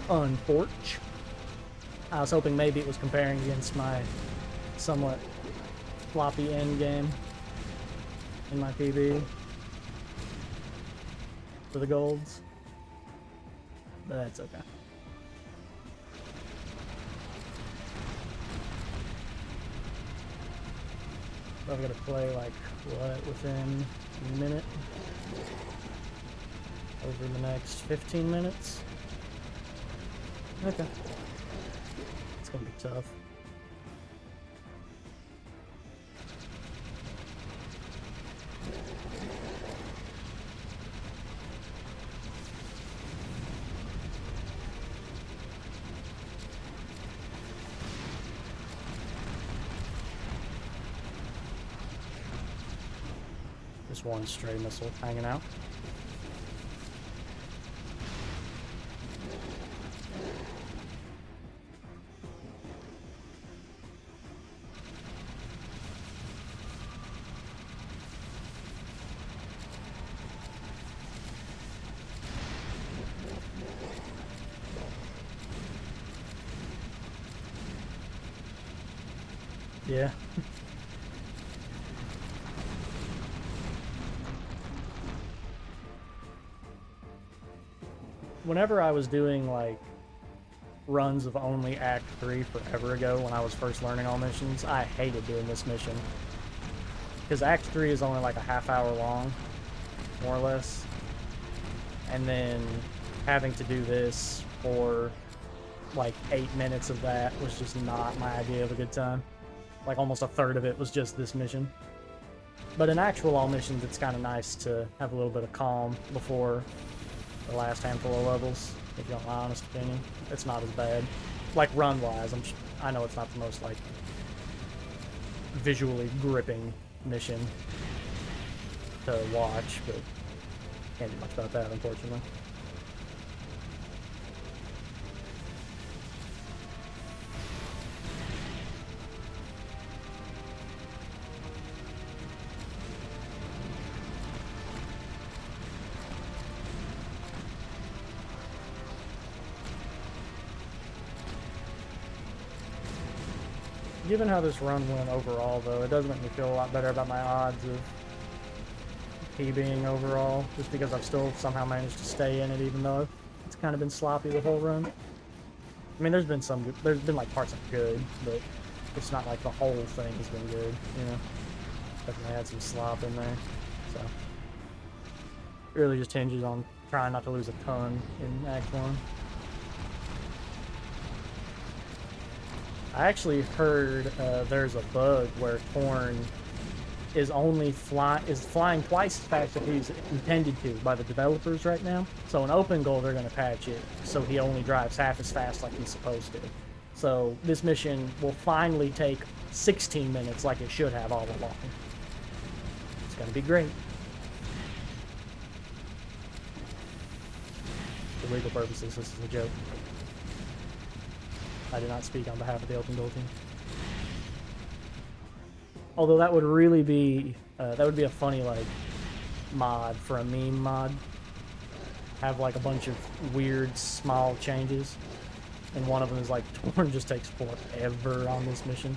[SPEAKER 1] Unfortunate. I was hoping maybe it was comparing against my somewhat floppy end game in my PB for the golds, but that's okay. So I've got to play like what within a minute, over the next 15 minutes. Okay. It's gonna be tough. Just one stray missile hanging out. Yeah. Whenever I was doing like runs of only Act 3 forever ago when I was first learning all missions, I hated doing this mission. Because Act 3 is only like a half hour long, more or less. And then having to do this for like 8 minutes of that was just not my idea of a good time. Like almost a third of it was just this mission. But in actual all missions, it's kind of nice to have a little bit of calm before the last handful of levels, if you want my honest opinion. It's not as bad. Like, run-wise, I know it's not the most, like, visually gripping mission to watch, but can't do much about that, unfortunately. Given how this run went overall, though, it does make me feel a lot better about my odds of PBing overall, just because I've still somehow managed to stay in it, even though it's kind of been sloppy the whole run. I mean, there's been like parts of good, but it's not like the whole thing has been good, you know? Definitely had some slop in there, so. It really just hinges on trying not to lose a ton in Act 1. I actually heard there's a bug where Torn is flying twice as fast as he's intended to by the developers right now. So in open goal, they're going to patch it so he only drives half as fast like he's supposed to. So this mission will finally take 16 minutes like it should have all along. It's going to be great. For legal purposes, this is a joke. I did not speak on behalf of the open goal team. Although that would really be, that would be a funny, like, mod for a meme mod. Have, like, a bunch of weird, small changes. And one of them is, like, Torn just takes forever on this mission.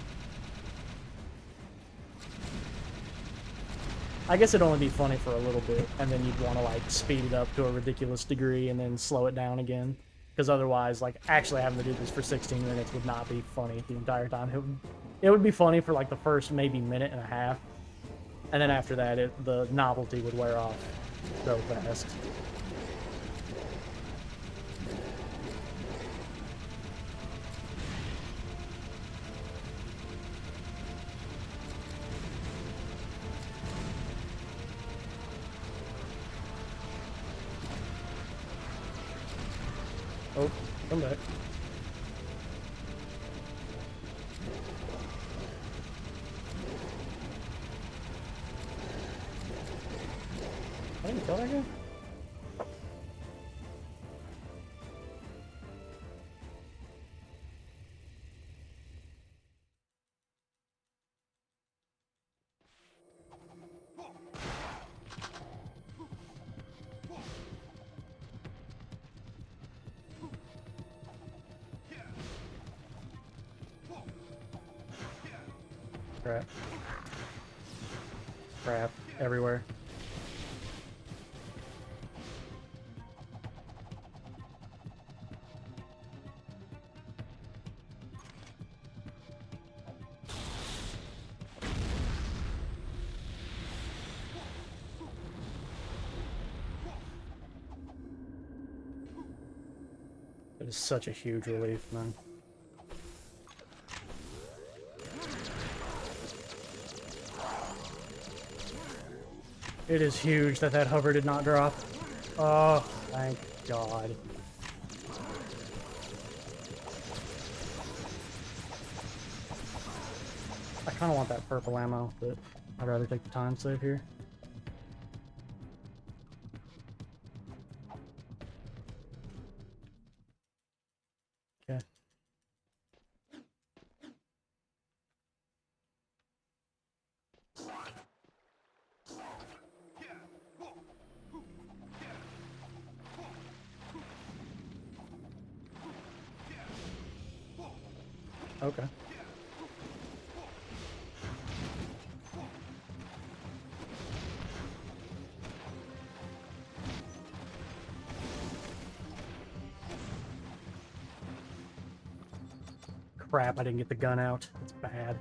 [SPEAKER 1] I guess it'd only be funny for a little bit, and then you'd want to, like, speed it up to a ridiculous degree and then slow it down again. Because otherwise, like, actually having to do this for 16 minutes would not be funny the entire time. It would be funny for, like, the first maybe minute and a half. And then after that, the novelty would wear off so fast. Oh, come back. I didn't kill that guy? Crap. Crap. Everywhere. It is such a huge relief, man. It is huge that that hover did not drop. Oh, thank God. I kind of want that purple ammo, but I'd rather take the time save here. Okay. Okay. Crap, I didn't get the gun out. That's bad.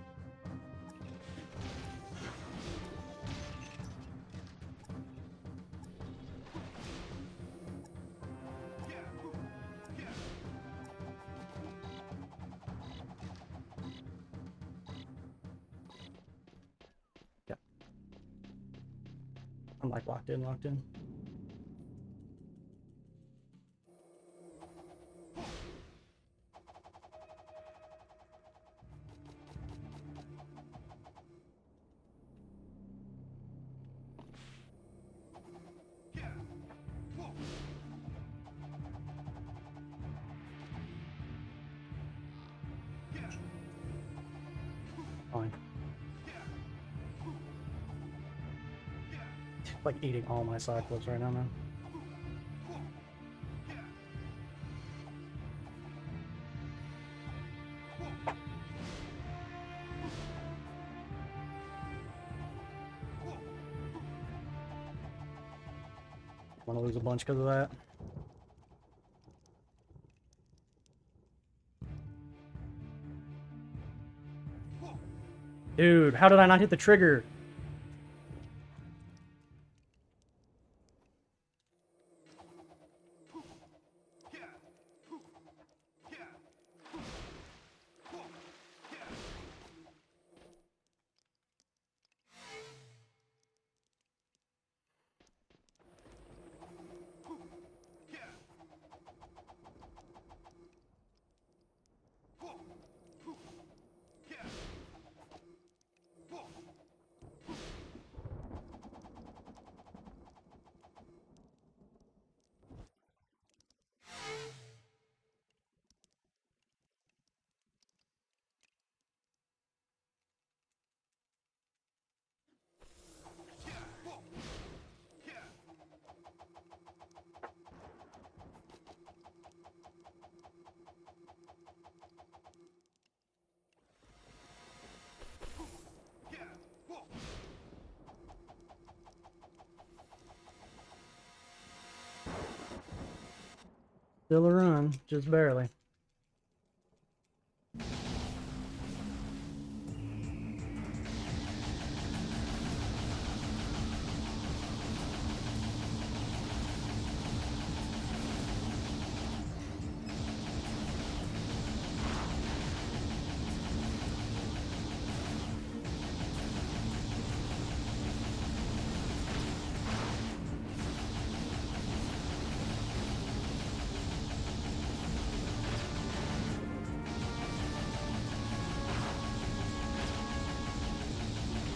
[SPEAKER 1] I'm like locked in, locked in. Fine. Like eating all my side flips right now, man. I'm gonna lose a bunch because of that. Dude, how did I not hit the trigger? Still a run, just barely.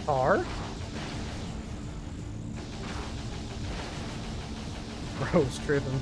[SPEAKER 1] Car? Bro's tripping.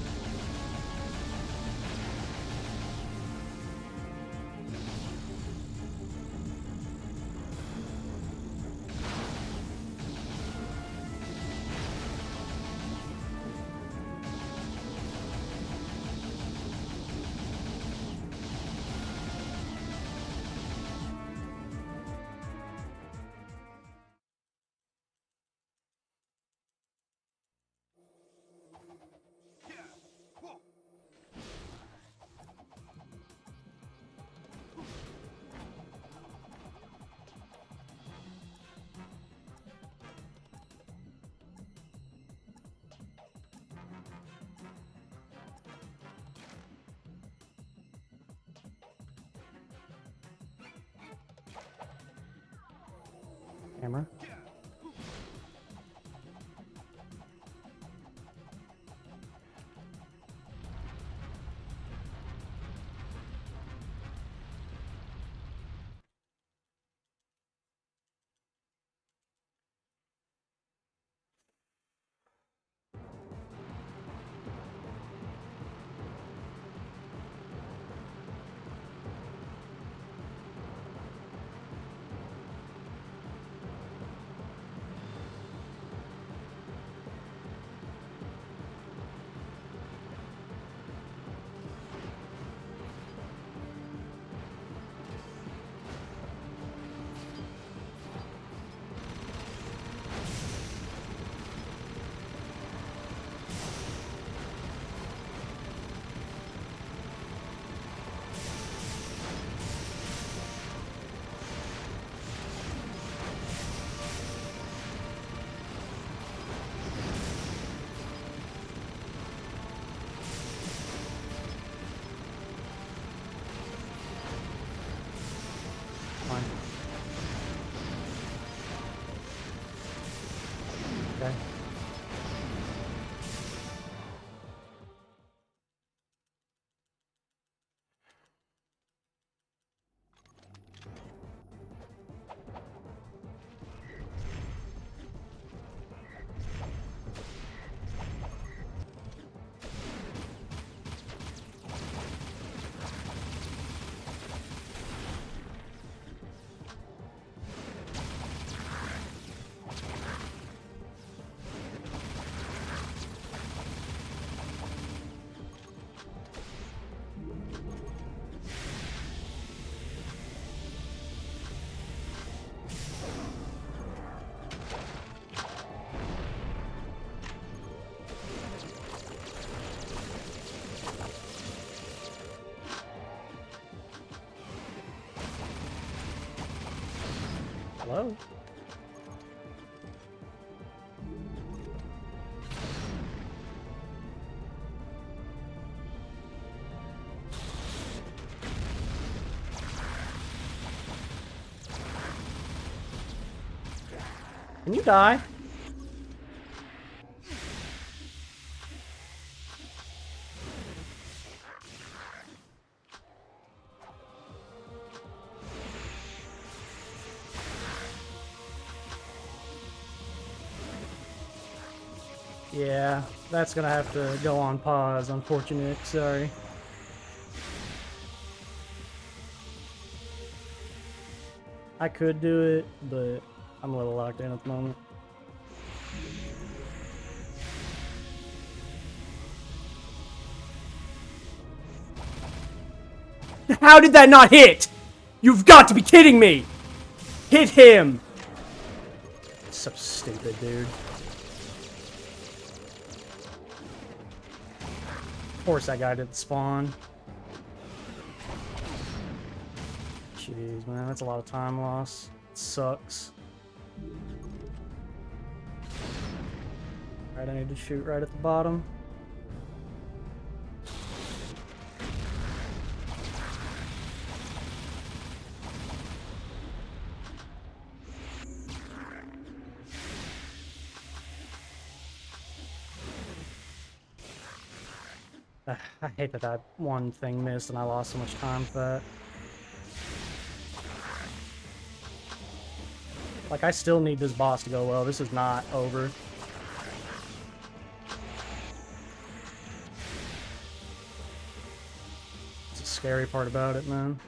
[SPEAKER 1] Camera. Hello? Can you die? Yeah, that's gonna have to go on pause, unfortunate, sorry. I could do it, but I'm a little locked in at the moment. How did that not hit? You've got to be kidding me! Hit him! So stupid, dude. Of course that guy didn't spawn. Jeez, man, that's a lot of time loss. It sucks. Alright, I need to shoot right at the bottom. I hate that that one thing missed and I lost so much time for that. Like, I still need this boss to go well. This is not over. It's the scary part about it, man.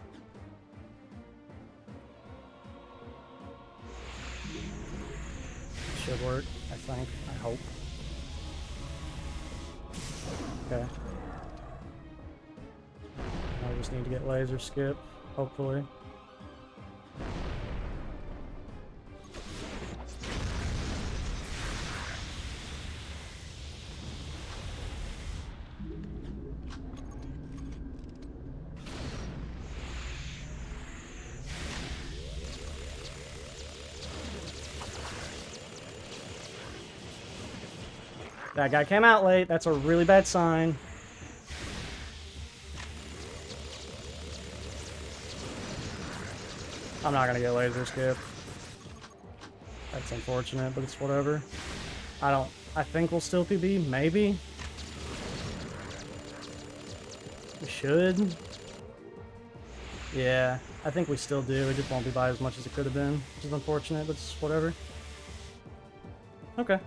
[SPEAKER 1] Should work, I think. I hope. Okay. I just need to get laser skip, hopefully. That guy came out late. That's a really bad sign. I'm not gonna get laser skip. That's unfortunate, but it's whatever. I think we'll still PB, maybe? We should? Yeah, I think we still do. It just won't be by as much as it could have been, which is unfortunate, but it's whatever. Okay.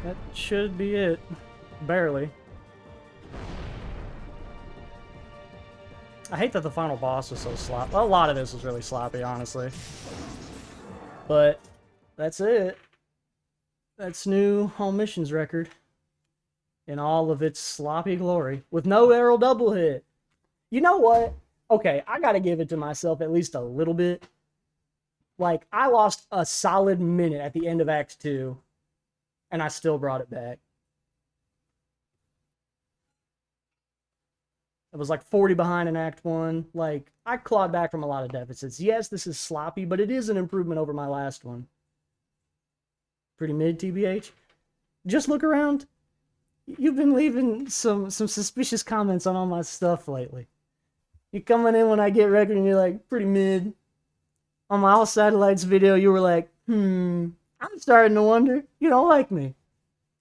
[SPEAKER 1] That should be it. Barely. I hate that the final boss was so sloppy. Well, a lot of this was really sloppy, honestly. But that's it. That's new home missions record. In all of its sloppy glory. With no arrow double hit. You know what? Okay, I gotta give it to myself at least a little bit. Like, I lost a solid minute at the end of Act 2. And I still brought it back. It was like 40 behind in Act 1. Like, I clawed back from a lot of deficits. Yes, this is sloppy, but it is an improvement over my last one. Pretty mid, TBH. Just look around. You've been leaving some suspicious comments on all my stuff lately. You're coming in when I get record and you're like, pretty mid. On my All Satellites video, you were like, I'm starting to wonder. You don't like me.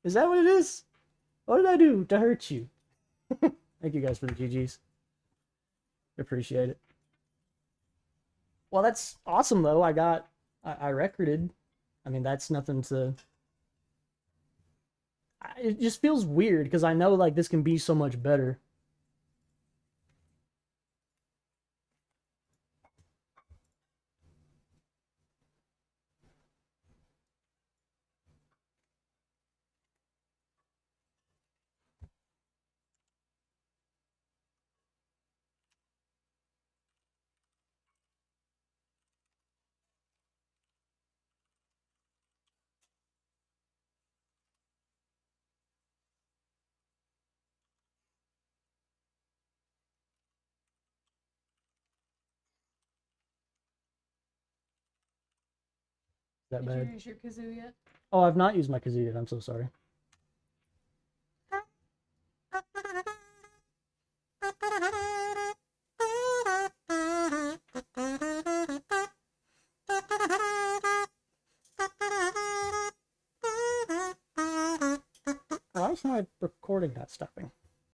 [SPEAKER 1] Is that what it is? What did I do to hurt you? Thank you guys for the GGs. Appreciate it. Well, that's awesome, though. I recorded. I mean, that's nothing to... It just feels weird, because I know, like, this can be so much better. that
[SPEAKER 2] Did
[SPEAKER 1] bad.
[SPEAKER 2] you use your kazoo yet?
[SPEAKER 1] Oh, I've not used my kazoo yet. I'm so sorry. Why is my recording not stopping?